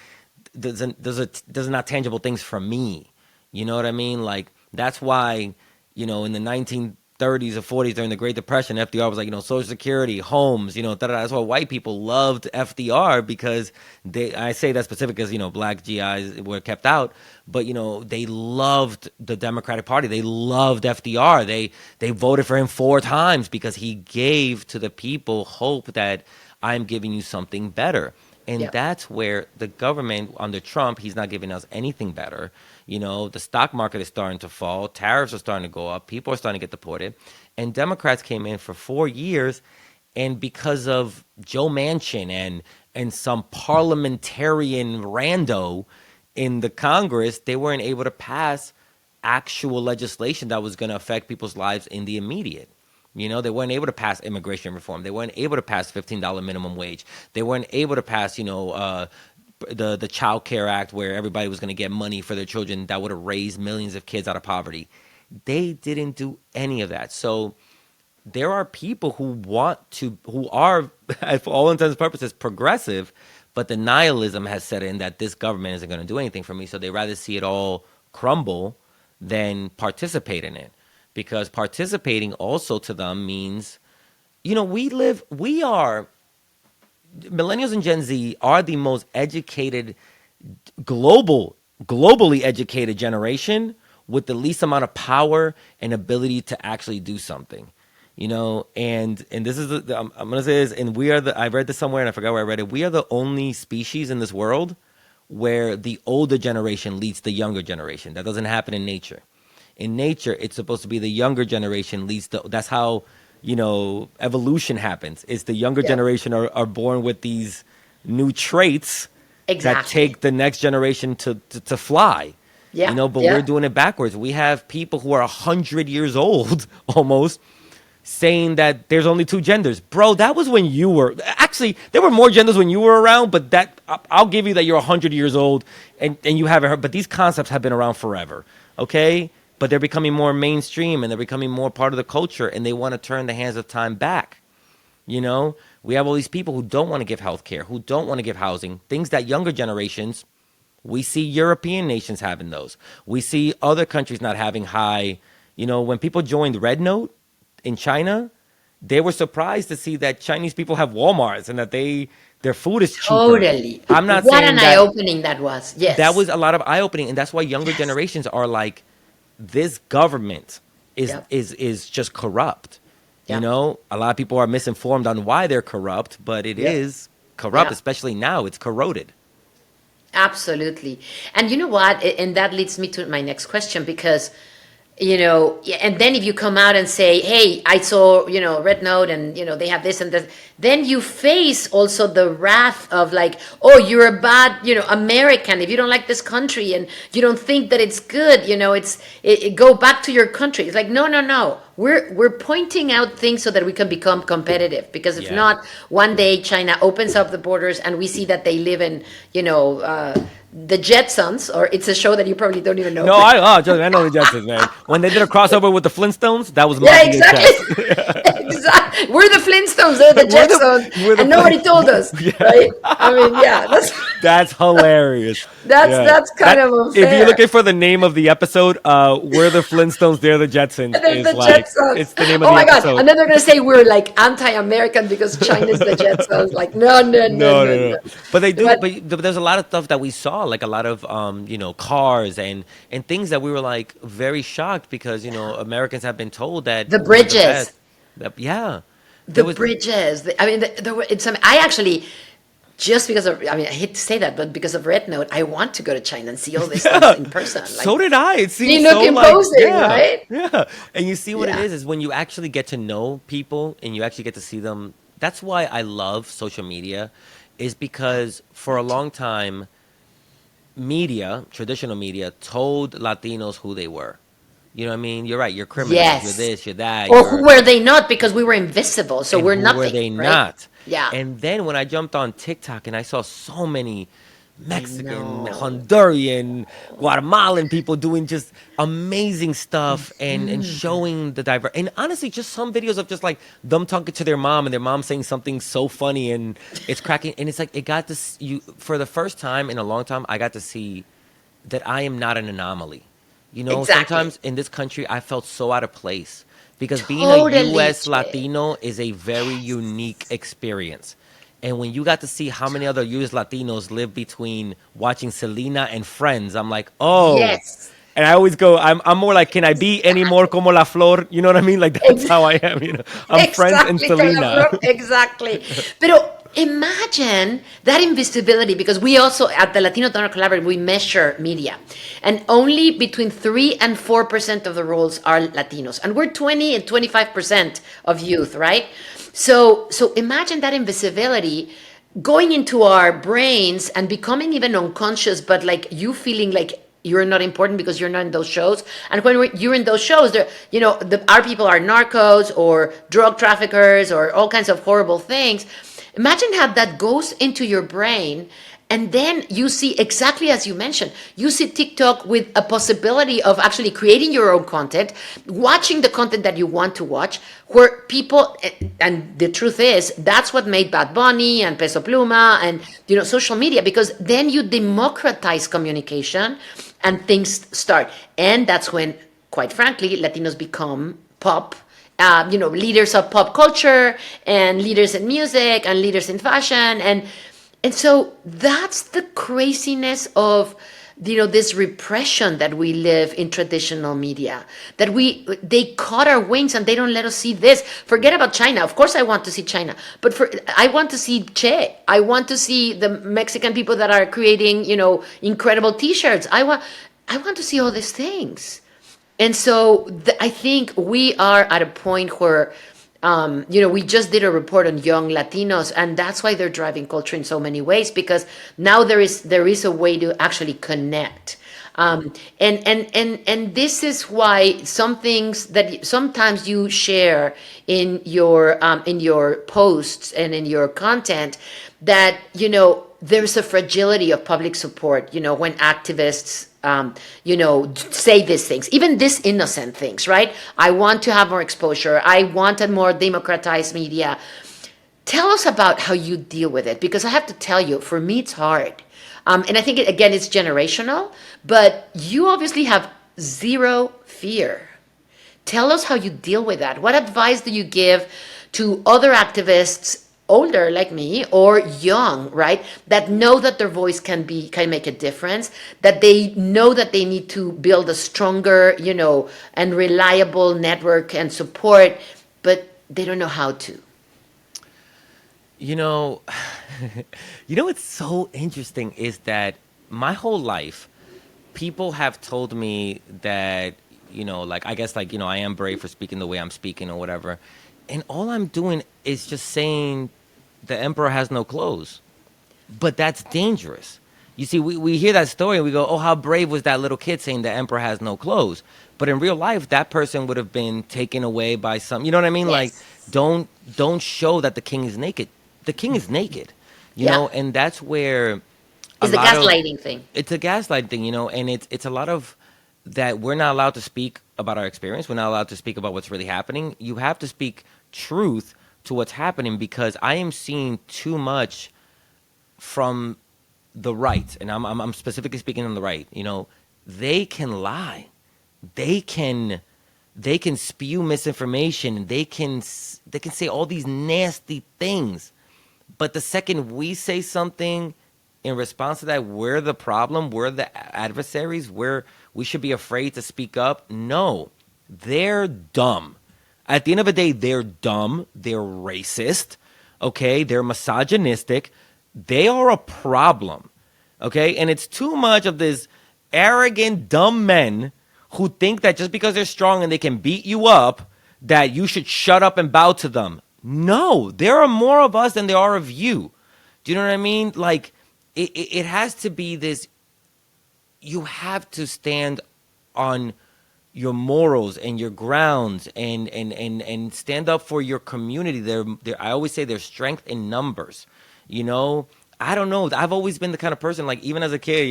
those are not tangible things for me. You know what I mean? Like, that's why, in the 1930s or 40s during the Great Depression, FDR was like, Social Security, homes, da-da-da. That's why white people loved FDR, because I say that specific because, black GIs were kept out, but, they loved the Democratic Party. They loved FDR. They voted for him 4 times because he gave to the people hope that I'm giving you something better. And Yeah. that's where the government under Trump, he's not giving us anything better. The stock market is starting to fall. Tariffs are starting to go up. People are starting to get deported. And Democrats came in for 4 years. And because of Joe Manchin and some parliamentarian rando in the Congress, they weren't able to pass actual legislation that was going to affect people's lives in the immediate. They weren't able to pass immigration reform. They weren't able to pass $15 minimum wage. They weren't able to pass, the Child Care Act, where everybody was going to get money for their children that would have raised millions of kids out of poverty. They didn't do any of that. So there are people who are, for all intents and purposes, progressive, but the nihilism has set in that this government isn't going to do anything for me. So they rather see it all crumble than participate in it. Because participating also to them means, millennials and Gen Z are the most educated, globally educated generation with the least amount of power and ability to actually do something. And this is I'm gonna say this, and I read this somewhere and I forgot where I read it. We are the only species in this world where the older generation leads the younger generation. That doesn't happen in nature. In nature, it's supposed to be the younger generation leads that's how, evolution happens. It's the younger Yeah. generation are born with these new traits that Exactly. take the next generation to fly. Yeah. But Yeah. we're doing it backwards. We have people who are 100 years old almost saying that there's only two genders. Bro, that was when you were. Actually, there were more genders when you were around, but I'll give you that you're 100 years old and you haven't heard. But these concepts have been around forever, okay? But they're becoming more mainstream and they're becoming more part of the culture, and they want to turn the hands of time back. We have all these people who don't want to give health care, who don't want to give housing, things that younger generations, we see European nations having those. We see other countries not having high, when people joined Red Note in China, they were surprised to see that Chinese people have Walmarts and that their food is cheaper. Totally. I'm not What an saying eye that opening that was. that Yes. was a lot of eye opening, and that's why younger Yes. generations are like, this government is Yep. is just corrupt. Yep. A lot of people are misinformed on why they're corrupt, but it Yep. is corrupt, Yeah. especially now. It's corroded. Absolutely. And you know what? And that leads me to my next question because, yeah, and then if you come out and say, hey, I saw, Red Note and, they have this and that, then you face also the wrath of like, oh, you're a bad, American if you don't like this country and you don't think that it's good, go back to your country. It's like, no, no, no. We're pointing out things so that we can become competitive because if Yeah. not, one day China opens up the borders and we see that they live in, the Jetsons, or it's a show that you probably don't even know. No, I know the Jetsons, man. When they did a crossover with the Flintstones, that was my Yeah, VHS. exactly. Exactly. We're the Flintstones, they're the Jetsons, We're the and nobody told us, right? I mean, yeah, That's hilarious. Yeah. that's kind of If you're unfair. looking for the name of the episode, we're the Flintstones, they're the Jetsons. They're Is the like Jetsons. it's the name of Oh the my God! episode. And then they're gonna say we're like anti-American because China's the Jetsons. Like, no, no, no, No, no, no, no. no. But they do. But But there's a lot of stuff that we saw, like a lot of cars and things that we were like very shocked because Americans have been told that the we're the bridges, best. Yeah, the there was. bridges. I mean, there were. It's. I actually. Just because of, I mean, I hate to say that, but because of Red Note, I want to go to China and see all these things Yeah, in person. Like, so did I. It they seems look so like, imposing, yeah, right? yeah. And you see what it Yeah. is when you actually get to know people and you actually get to see them. That's why I love social media, is because for a long time, traditional media, told Latinos who they were. You know what I mean? You're right. You're criminals. You're Yes. this. You're that. Or who were they not? Because we were invisible, so And we're who were nothing, they right? not? Yeah. And then when I jumped on TikTok and I saw so many I Mexican, know. Honduran, Guatemalan people doing just amazing stuff and showing the diver and honestly just some videos of just like them talking to their mom and their mom saying something so funny and it's cracking and it's like it got this you for the first time in a long time I got to see that I am not an anomaly. Exactly. Sometimes in this country I felt so out of place because being a Totally, US Jay. Latino is a very unique experience. And when you got to see how many other US Latinos live between watching Selena and Friends, I'm like, oh. Yes. And I always go, I'm more like, can I be any more como la flor? You know what I mean? Like that's how I am. I'm Friends and Exactly, Selena. Carla, exactly. Pero imagine that invisibility, because we also at the Latino Donor Collaborative we measure media, and only between 3 and 4% of the roles are Latinos, and we're 20 and 25% of youth, right? So imagine that invisibility going into our brains and becoming even unconscious, but like you feeling like you're not important because you're not in those shows. And when you're in those shows, our people are narcos or drug traffickers or all kinds of horrible things. Imagine how that goes into your brain And then you see, exactly as you mentioned, you see TikTok with a possibility of actually creating your own content, watching the content that you want to watch, where people, and the truth is, that's what made Bad Bunny and Peso Pluma and, social media, because then you democratize communication and things start. And that's when, quite frankly, Latinos become pop, leaders of pop culture and leaders in music and leaders in fashion. And so that's the craziness of, this repression that we live in traditional media, that they caught our wings and they don't let us see this. Forget about China. Of course I want to see China, but I want to see Che. I want to see the Mexican people that are creating, incredible t-shirts. I want to see all these things. And so I think we are at a point where, we just did a report on young Latinos, and that's why they're driving culture in so many ways, because now there is a way to actually connect. And this is why some things that sometimes you share in your posts and in your content, that there's a fragility of public support. When activists say these things, even these innocent things, right? I want to have more exposure. I want a more democratized media. Tell us about how you deal with it, because I have to tell you, for me, it's hard. And I think, again, it's generational, but you obviously have zero fear. Tell us how you deal with that. What advice do you give to other activists, older like me or young, right, that know that their voice can make a difference, that they know that they need to build a stronger, and reliable network and support, but they don't know how to? You know, what's so interesting is that my whole life, people have told me that, I guess, I am brave for speaking the way I'm speaking or whatever. And all I'm doing is just saying the emperor has no clothes. But that's dangerous. You see, we hear that story and we go, oh, how brave was that little kid saying the emperor has no clothes? But in real life, that person would have been taken away by some, you know what I mean? Yes. Like, don't show that the king is naked. The king is naked, and that's where It's the gaslighting thing. it's a gaslight thing, and it's a lot of that. We're not allowed to speak about our experience. We're not allowed to speak about what's really happening. You have to speak truth to what's happening, because I am seeing too much from the right, and I'm specifically speaking on the right. They can lie, they can spew misinformation, they can say all these nasty things, but the second we say something in response to that, we're the problem, we're the adversaries, we should be afraid to speak up. No, they're dumb. At the end of the day, they're dumb, they're racist, okay? They're misogynistic. They are a problem, okay? And it's too much of this arrogant, dumb men who think that just because they're strong and they can beat you up, that you should shut up and bow to them. No, there are more of us than there are of you. Do you know what I mean? Like, it has to be this, you have to stand on your morals and your grounds and stand up for your community. I always say there's strength in numbers, I don't know. I've always been the kind of person, like, even as a kid,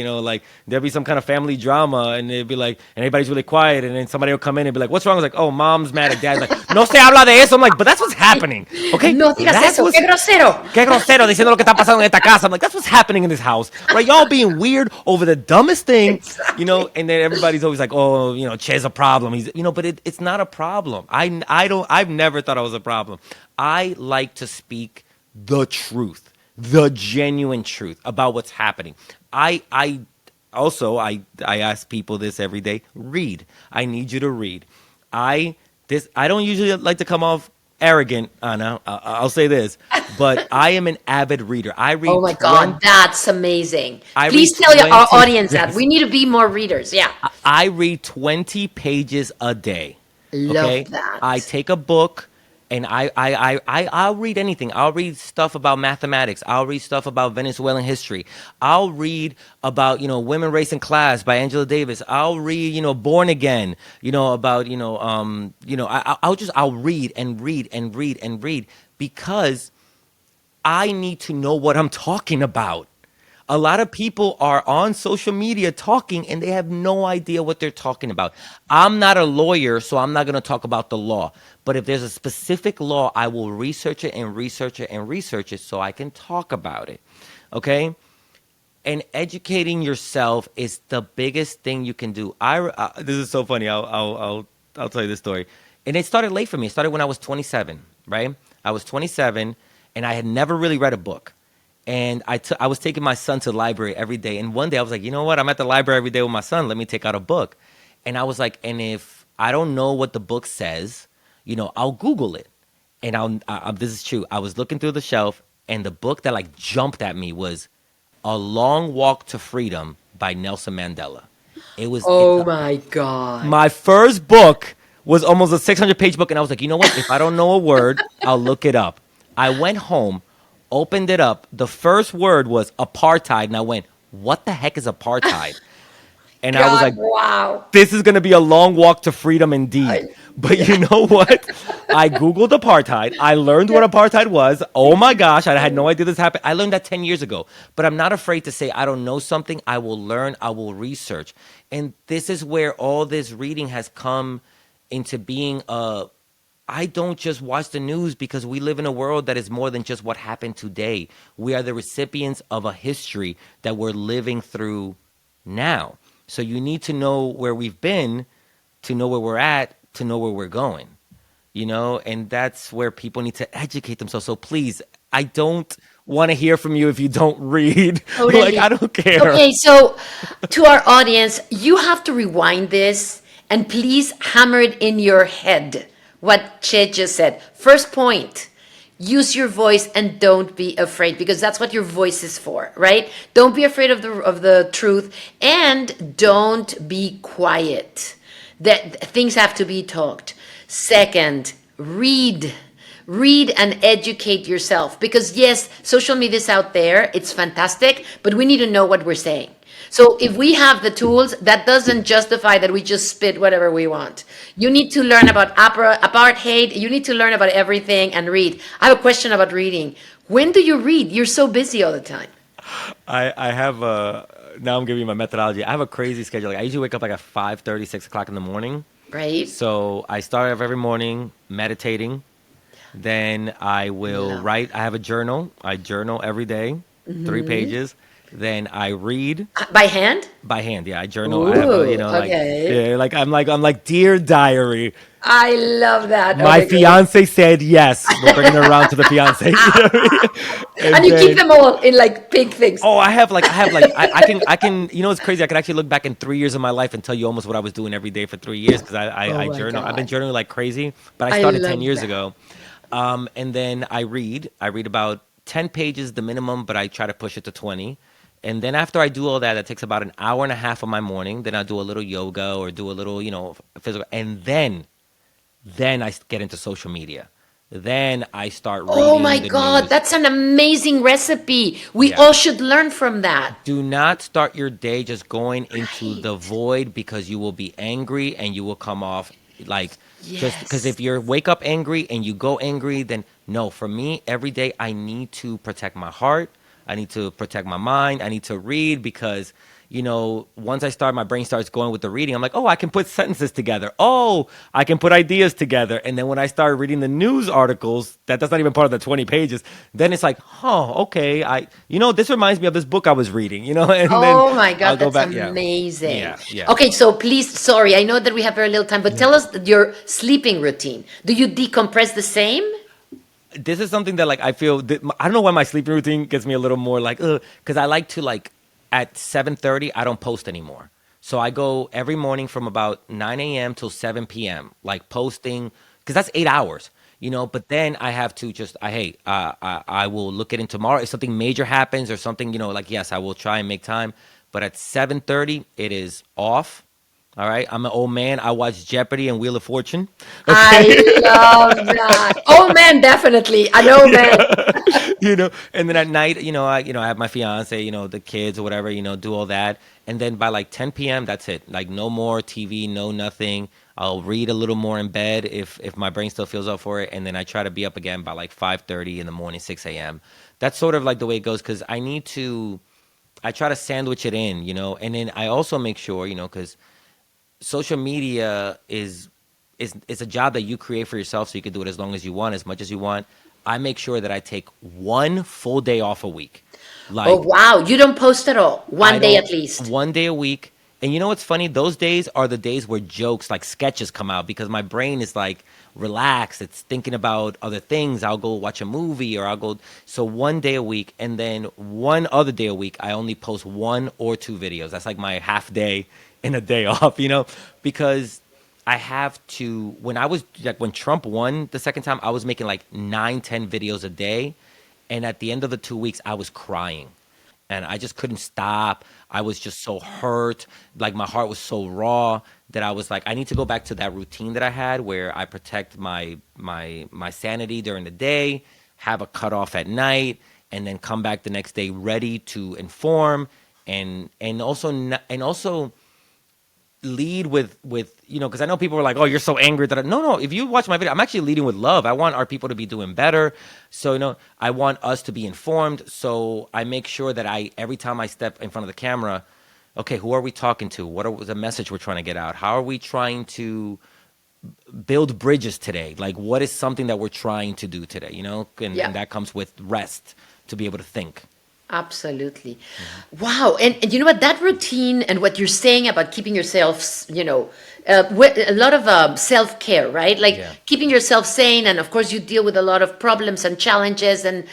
there'd be some kind of family drama and it'd be like, and everybody's really quiet, and then somebody will come in and be like, what's wrong? I was like, oh, mom's mad at dad. Like, no se habla de eso. I'm like, but that's what's happening. Okay? No digas eso, qué grosero. Qué grosero, diciendo lo que está pasando en esta casa. I'm like, that's what's happening in this house. Right? Y'all being weird over the dumbest thing, Exactly. and then everybody's always like, oh, Che's a problem. He's, but it's not a problem. I've never thought I was a problem. I like to speak the truth. The genuine truth about what's happening. I ask people this every day. Read. I need you to read. I don't usually like to come off arrogant, Ana. I'll say this, but I am an avid reader. I read. Oh my God, that's amazing. I Please read tell our 20 audience that. We need to be more readers. Yeah. I read 20 pages a day. Love that. I take a book. And I'll read anything. I'll read stuff about mathematics. I'll read stuff about Venezuelan history. I'll read about, Women, Race, and Class by Angela Davis. I'll read, Born Again, about, I'll read and read and read and read, because I need to know what I'm talking about. A lot of people are on social media talking and they have no idea what they're talking about. I'm not a lawyer, so I'm not going to talk about the law. But if there's a specific law, I will research it and research it and research it so I can talk about it. Okay? And educating yourself is the biggest thing you can do. This is so funny. I'll tell you this story. And it started late for me. It started when I was 27, right? I was 27 and I had never really read a book. And I was taking my son to the library every day. And one day I was like, you know what? I'm at the library every day with my son. Let me take out a book. And I was like, and if I don't know what the book says, I'll Google it. And this is true. I was looking through the shelf and the book that like jumped at me was A Long Walk to Freedom by Nelson Mandela. It's Oh my God. my first book was almost a 600-page book. And I was like, you know what? If I don't know a word, I'll look it up. I went home, opened it up. The first word was apartheid. And I went, what the heck is apartheid? And I was God, like, wow. this is going to be a long walk to freedom indeed. I, But you know what? I Googled apartheid. I learned what apartheid was. Oh my gosh, I had no idea this happened. I learned that 10 years ago. But I'm not afraid to say I don't know something. I will learn. I will research. And this is where all this reading has come into being. I don't just watch the news because we live in a world that is more than just what happened today. We are the recipients of a history that we're living through now. So you need to know where we've been to know where we're at, to know where we're going, and that's where people need to educate themselves. So please, I don't want to hear from you if you don't read. Like, totally. I don't care. Okay, so to our audience, you have to rewind this and please hammer it in your head what Che just said. First point, use your voice and don't be afraid because that's what your voice is for, right? Don't be afraid of the truth and don't be quiet. That things have to be talked. Second, read and educate yourself because yes, social media is out there, it's fantastic, but we need to know what we're saying. So if we have the tools, that doesn't justify that we just spit whatever we want. You need to learn about apartheid, you need to learn about everything and read. I have a question about reading. When do you read? You're so busy all the time. I have now I'm giving you my methodology. I have a crazy schedule. Like, I usually wake up like at 5:30, 6 o'clock in the morning. Right? So I start off every morning meditating. Then I will Love. write. I have a journal. I journal every day, 3 pages. Then I read By hand? by hand. Yeah, I journal. I have a, Ooh, like, okay. yeah, like dear diary. I love that. Oh My my goodness. fiance said yes. We're bringing her around to the fiance. You know what I mean? And And you keep then them all in like big things. oh, I can. It's crazy. I can actually look back in 3 years of my life and tell you almost what I was doing every day for 3 years because Oh I my journal. I've been God. journaling like crazy, but I I started 10 love years that. ago. And then I read. I read about 10 pages, the minimum, but I try to push it to 20. And then after I do all that, that takes about an hour and a half of my morning. Then I do a little yoga or do a little, physical. And then I get into social media. Then I start Oh my reading the God, news. that's an amazing recipe. We Yeah. all should learn from that. Do not start your day just going into the Right. void because you will be angry and you will come off like just because Yes. if you wake up angry and you go angry, then no, for me, every day I need to protect my heart. I need to protect my mind. I need to read because, once I start, my brain starts going with the reading. I'm like, oh, I can put sentences together. Oh, I can put ideas together. And then when I start reading the news articles, that's not even part of the 20 pages. Then it's like, oh, okay. This reminds me of this book I was reading, and then Oh my I'll God, go that's back. Yeah. amazing. Yeah. Yeah. Okay, so please, sorry, I know that we have very little time, but tell us your sleeping routine. Do you decompress the same? This is something that like I feel I don't know why my sleeping routine gets me a little more like because I like to like at 7:30 I don't post anymore. So I go every morning from about 9 a.m. till 7 p.m. like posting because that's 8 hours. But then I have to just I will look at it tomorrow if something major happens or something like yes I will try and make time. But at 7:30 it is off. All right, I'm an old man. I watch Jeopardy and Wheel of Fortune. I love that. Oh man, definitely. I know, man. And then at night, I have my fiance, the kids or whatever, do all that. And then by like 10 p.m., that's it. Like no more TV, no nothing. I'll read a little more in bed if my brain still feels up for it. And then I try to be up again by like 5:30 in the morning, 6 a.m. That's sort of like the way it goes because I try to sandwich it in, and then I also make sure, because social media is a job that you create for yourself, so you can do it as long as you want, as much as you want. I make sure that I take one full day off a week. Oh, Like wow. You don't post at all. I One day don't at least. one day a week. And you know what's funny? Those days are the days where jokes like sketches come out because my brain is like relaxed. It's thinking about other things. I'll go watch a movie or I'll go. So one day a week. And then one other day a week, I only post one or two videos. That's like my half day and a day off, because I have to, when I was like, when Trump won the second time, I was making like 9, 10 videos a day. And at the end of the 2 weeks, I was crying and I just couldn't stop. I was just so hurt. Like my heart was so raw that I was like, I need to go back to that routine that I had where I protect my sanity during the day, have a cutoff at night, and then come back the next day ready to inform and also lead with because I know people are like, oh, you're so angry that no, if you watch my video, I'm actually leading with love. I want our people to be doing better, so I want us to be informed, so I make sure that I every time I step in front of the camera, okay, who are we talking to, what are the message we're trying to get out, how are we trying to build bridges today, like what is something that we're trying to do today, Yeah. and that comes with rest to be able to think. Absolutely. Wow. And you know what? That routine and what you're saying about keeping yourself, a lot of self care, right? Like Yeah. keeping yourself sane. And of course, you deal with a lot of problems and challenges and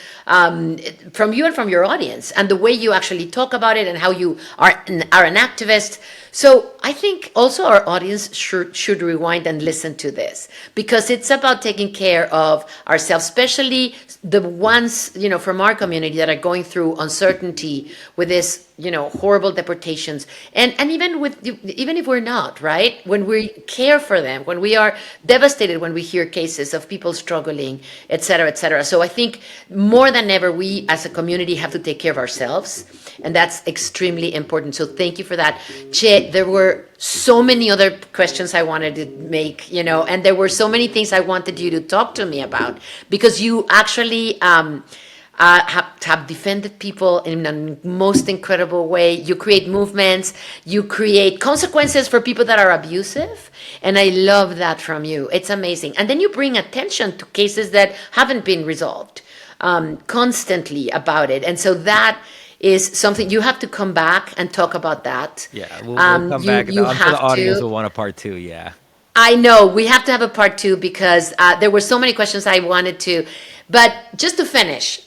from you and from your audience and the way you actually talk about it and how you are an activist. So I think also our audience should rewind and listen to this because it's about taking care of ourselves, especially the ones, from our community that are going through uncertainty with this, horrible deportations. And even if we're not, right? When we care for them, when we are devastated, when we hear cases of people struggling, et cetera, et cetera. So I think more than ever, we as a community have to take care of ourselves. And that's extremely important. So thank you for that. Che, there were so many other questions I wanted to make, and there were so many things I wanted you to talk to me about because you actually have defended people in the most incredible way. You create movements, you create consequences for people that are abusive. And I love that from you. It's amazing. And then you bring attention to cases that haven't been resolved constantly about it. And so that is something you have to come back and talk about that. Yeah, we'll come You back. you I'm sure the have audience to. will want a part two. Yeah. I know we have to have a part two because there were so many questions I wanted to. But just to finish,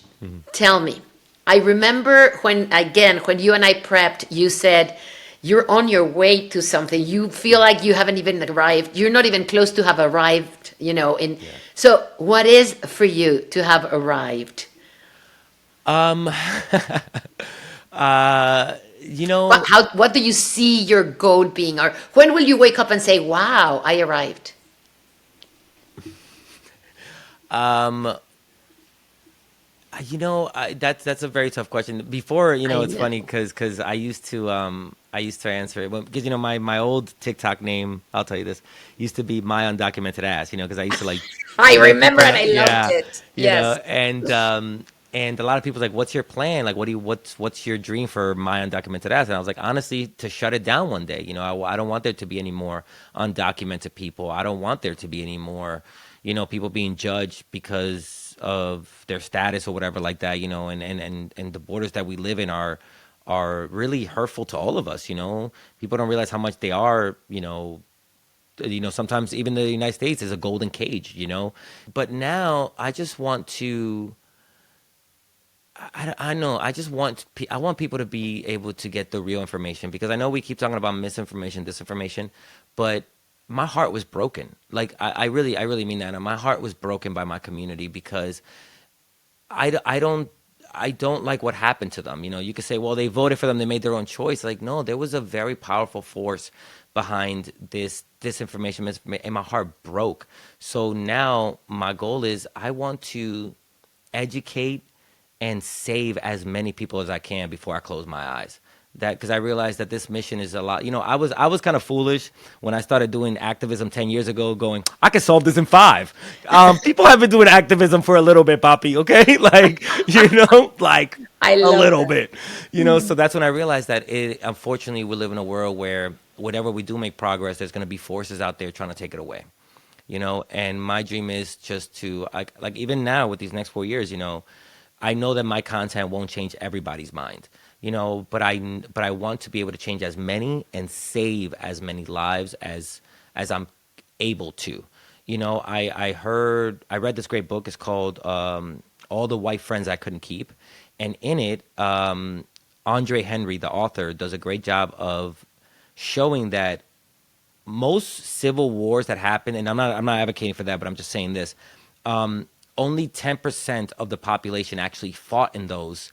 tell me. I remember when you and I prepped, you said you're on your way to something. You feel like you haven't even arrived. You're not even close to have arrived. In. Yeah. So, what is for you to have arrived? Um, What, how, what do you see your goal being? Or when will you wake up and say, wow, I arrived? um, that's a very tough question. Before, I it's know. funny because I used to answer it because my old TikTok name, I'll tell you this, used to be my undocumented ass, because I used to like I let remember people and know, I loved yeah, it. Yes. and a lot of people's like, what's your plan? Like, what's your dream for my undocumented ass? And I was like, honestly, to shut it down one day. I don't want there to be any more undocumented people. I don't want there to be any more, people being judged because of their status or whatever like that. And the borders that we live in are really hurtful to all of us. People don't realize how much they are. Sometimes even the United States is a golden cage. But now I just want to. I know. I want people to be able to get the real information because I know we keep talking about misinformation, disinformation, but my heart was broken. Like I really mean that. And my heart was broken by my community because I don't like what happened to them. You could say, well, they voted for them, they made their own choice. Like, no, there was a very powerful force behind this disinformation, misinformation, and my heart broke. So now my goal is I want to educate and save as many people as I can before I close my eyes. that because I realized that this mission is a lot. I was kind of foolish when I started doing activism 10 years ago, going, I can solve this in 5. People have been doing activism for a little bit, Poppy. Okay, like like I a love little that. bit. So that's when I realized that unfortunately, we live in a world where whatever we do make progress, there's going to be forces out there trying to take it away. And my dream is just to like even now with these next 4 years, I know that my content won't change everybody's mind, but I want to be able to change as many and save as many lives as I'm able to. I read this great book. It's called All the White Friends I Couldn't Keep, and in it, Andre Henry, the author, does a great job of showing that most civil wars that happen, and I'm not advocating for that, but I'm just saying this. Only 10% of the population actually fought in those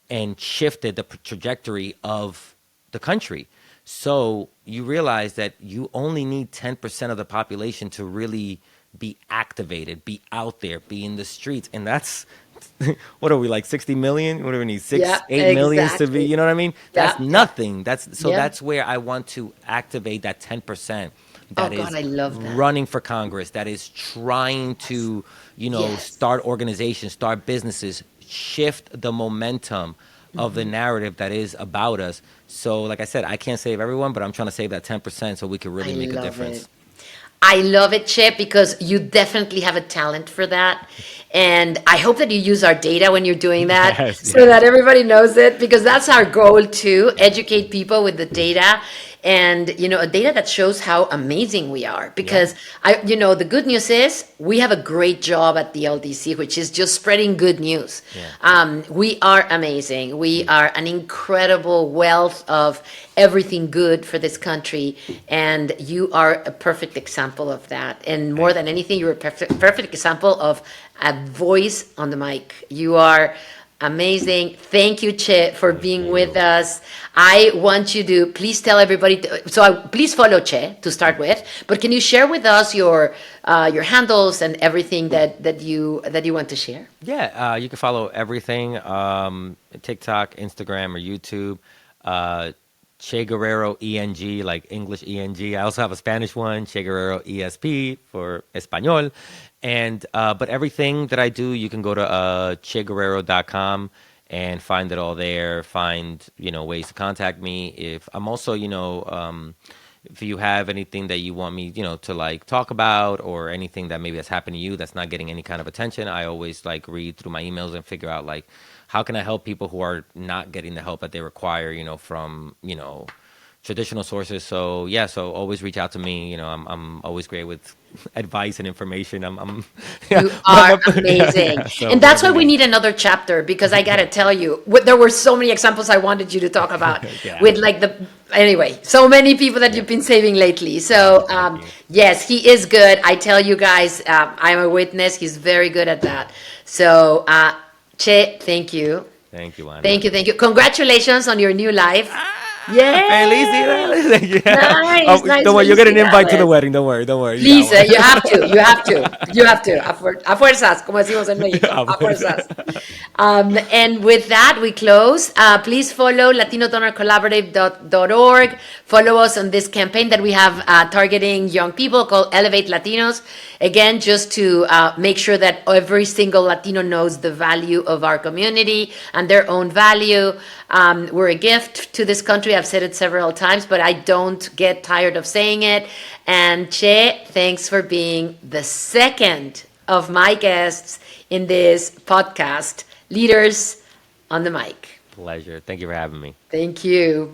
and shifted the trajectory of the country. So you realize that you only need 10% of the population to really be activated, be out there, be in the streets. And that's, what are we, like 60 million? What do we need? Yeah, 8 millions to be, exactly. you know what I mean? Yeah, That's yeah, nothing. yeah. That's where I want to activate that 10% Oh that God, is I love that. running for Congress, that is trying to, Yes. start organizations, start businesses, shift the momentum of the narrative that is about us. So, like I said, I can't save everyone, but I'm trying to save that 10% so we can I really make a love it. difference. I love it, Chip, because you definitely have a talent for that. And I hope that you use our data when you're doing that Yes, so that yes. everybody knows it, because that's our goal too, educate people with the data and, a data that shows how amazing we are. Yeah. Because the good news is we have a great job at the LDC, which is just spreading good news. Yeah. We are amazing. We are an incredible wealth of everything good for this country, and you are a perfect example of that. And more Thank than you. anything, you're a perfect example of a voice on the mic. You are amazing. Thank you, Che, for Thank being with you. us. I want you to please tell everybody. Please follow Che to start with. But can you share with us your handles and everything that you want to share? Yeah, you can follow everything, TikTok, Instagram, or YouTube. Uh, Che Guerrero ENG, like English ENG. I also have a Spanish one, Che Guerrero ESP for Espanol. And but everything that I do, you can go to cheguerrero.com and find it all there. Find ways to contact me. If I'm also if you have anything that you want me to like talk about, or anything that maybe that's happened to you that's not getting any kind of attention, I always like read through my emails and figure out like how can I help people who are not getting the help that they require from traditional sources. So yeah, so always reach out to me. I'm always great with advice and information. I'm yeah, You are yeah, amazing. yeah. So And that's whatever why you we need. need another chapter, because I got to tell you, there were so many examples I wanted you to talk about Yeah. with anyway, so many people that Yeah. you've been saving lately. Oh, So, thank you. yes, he is good. I tell you guys, I'm a witness. He's very good at that. So, Che, thank you. Thank you, Ana. Thank you. Thank you. Congratulations on your new life. Ah, Yay! felicidades. Yeah. Nice, Oh, nice. don't worry, you'll get an invite to the Felicidades. wedding. Don't worry. Don't worry. You got Please, one. you have to, you have to, you have to, a fuerzas, como decimos en México, Ah, a pues. fuerzas. And with that, we close. Please follow latinodonorcollaborative.org. Follow us on this campaign that we have targeting young people called Elevate Latinos. Again, just to make sure that every single Latino knows the value of our community and their own value. We're a gift to this country. I've said it several times, but I don't get tired of saying it. And Che, thanks for being the second of my guests in this podcast, Leaders on the Mic. Pleasure. Thank you for having me. Thank you.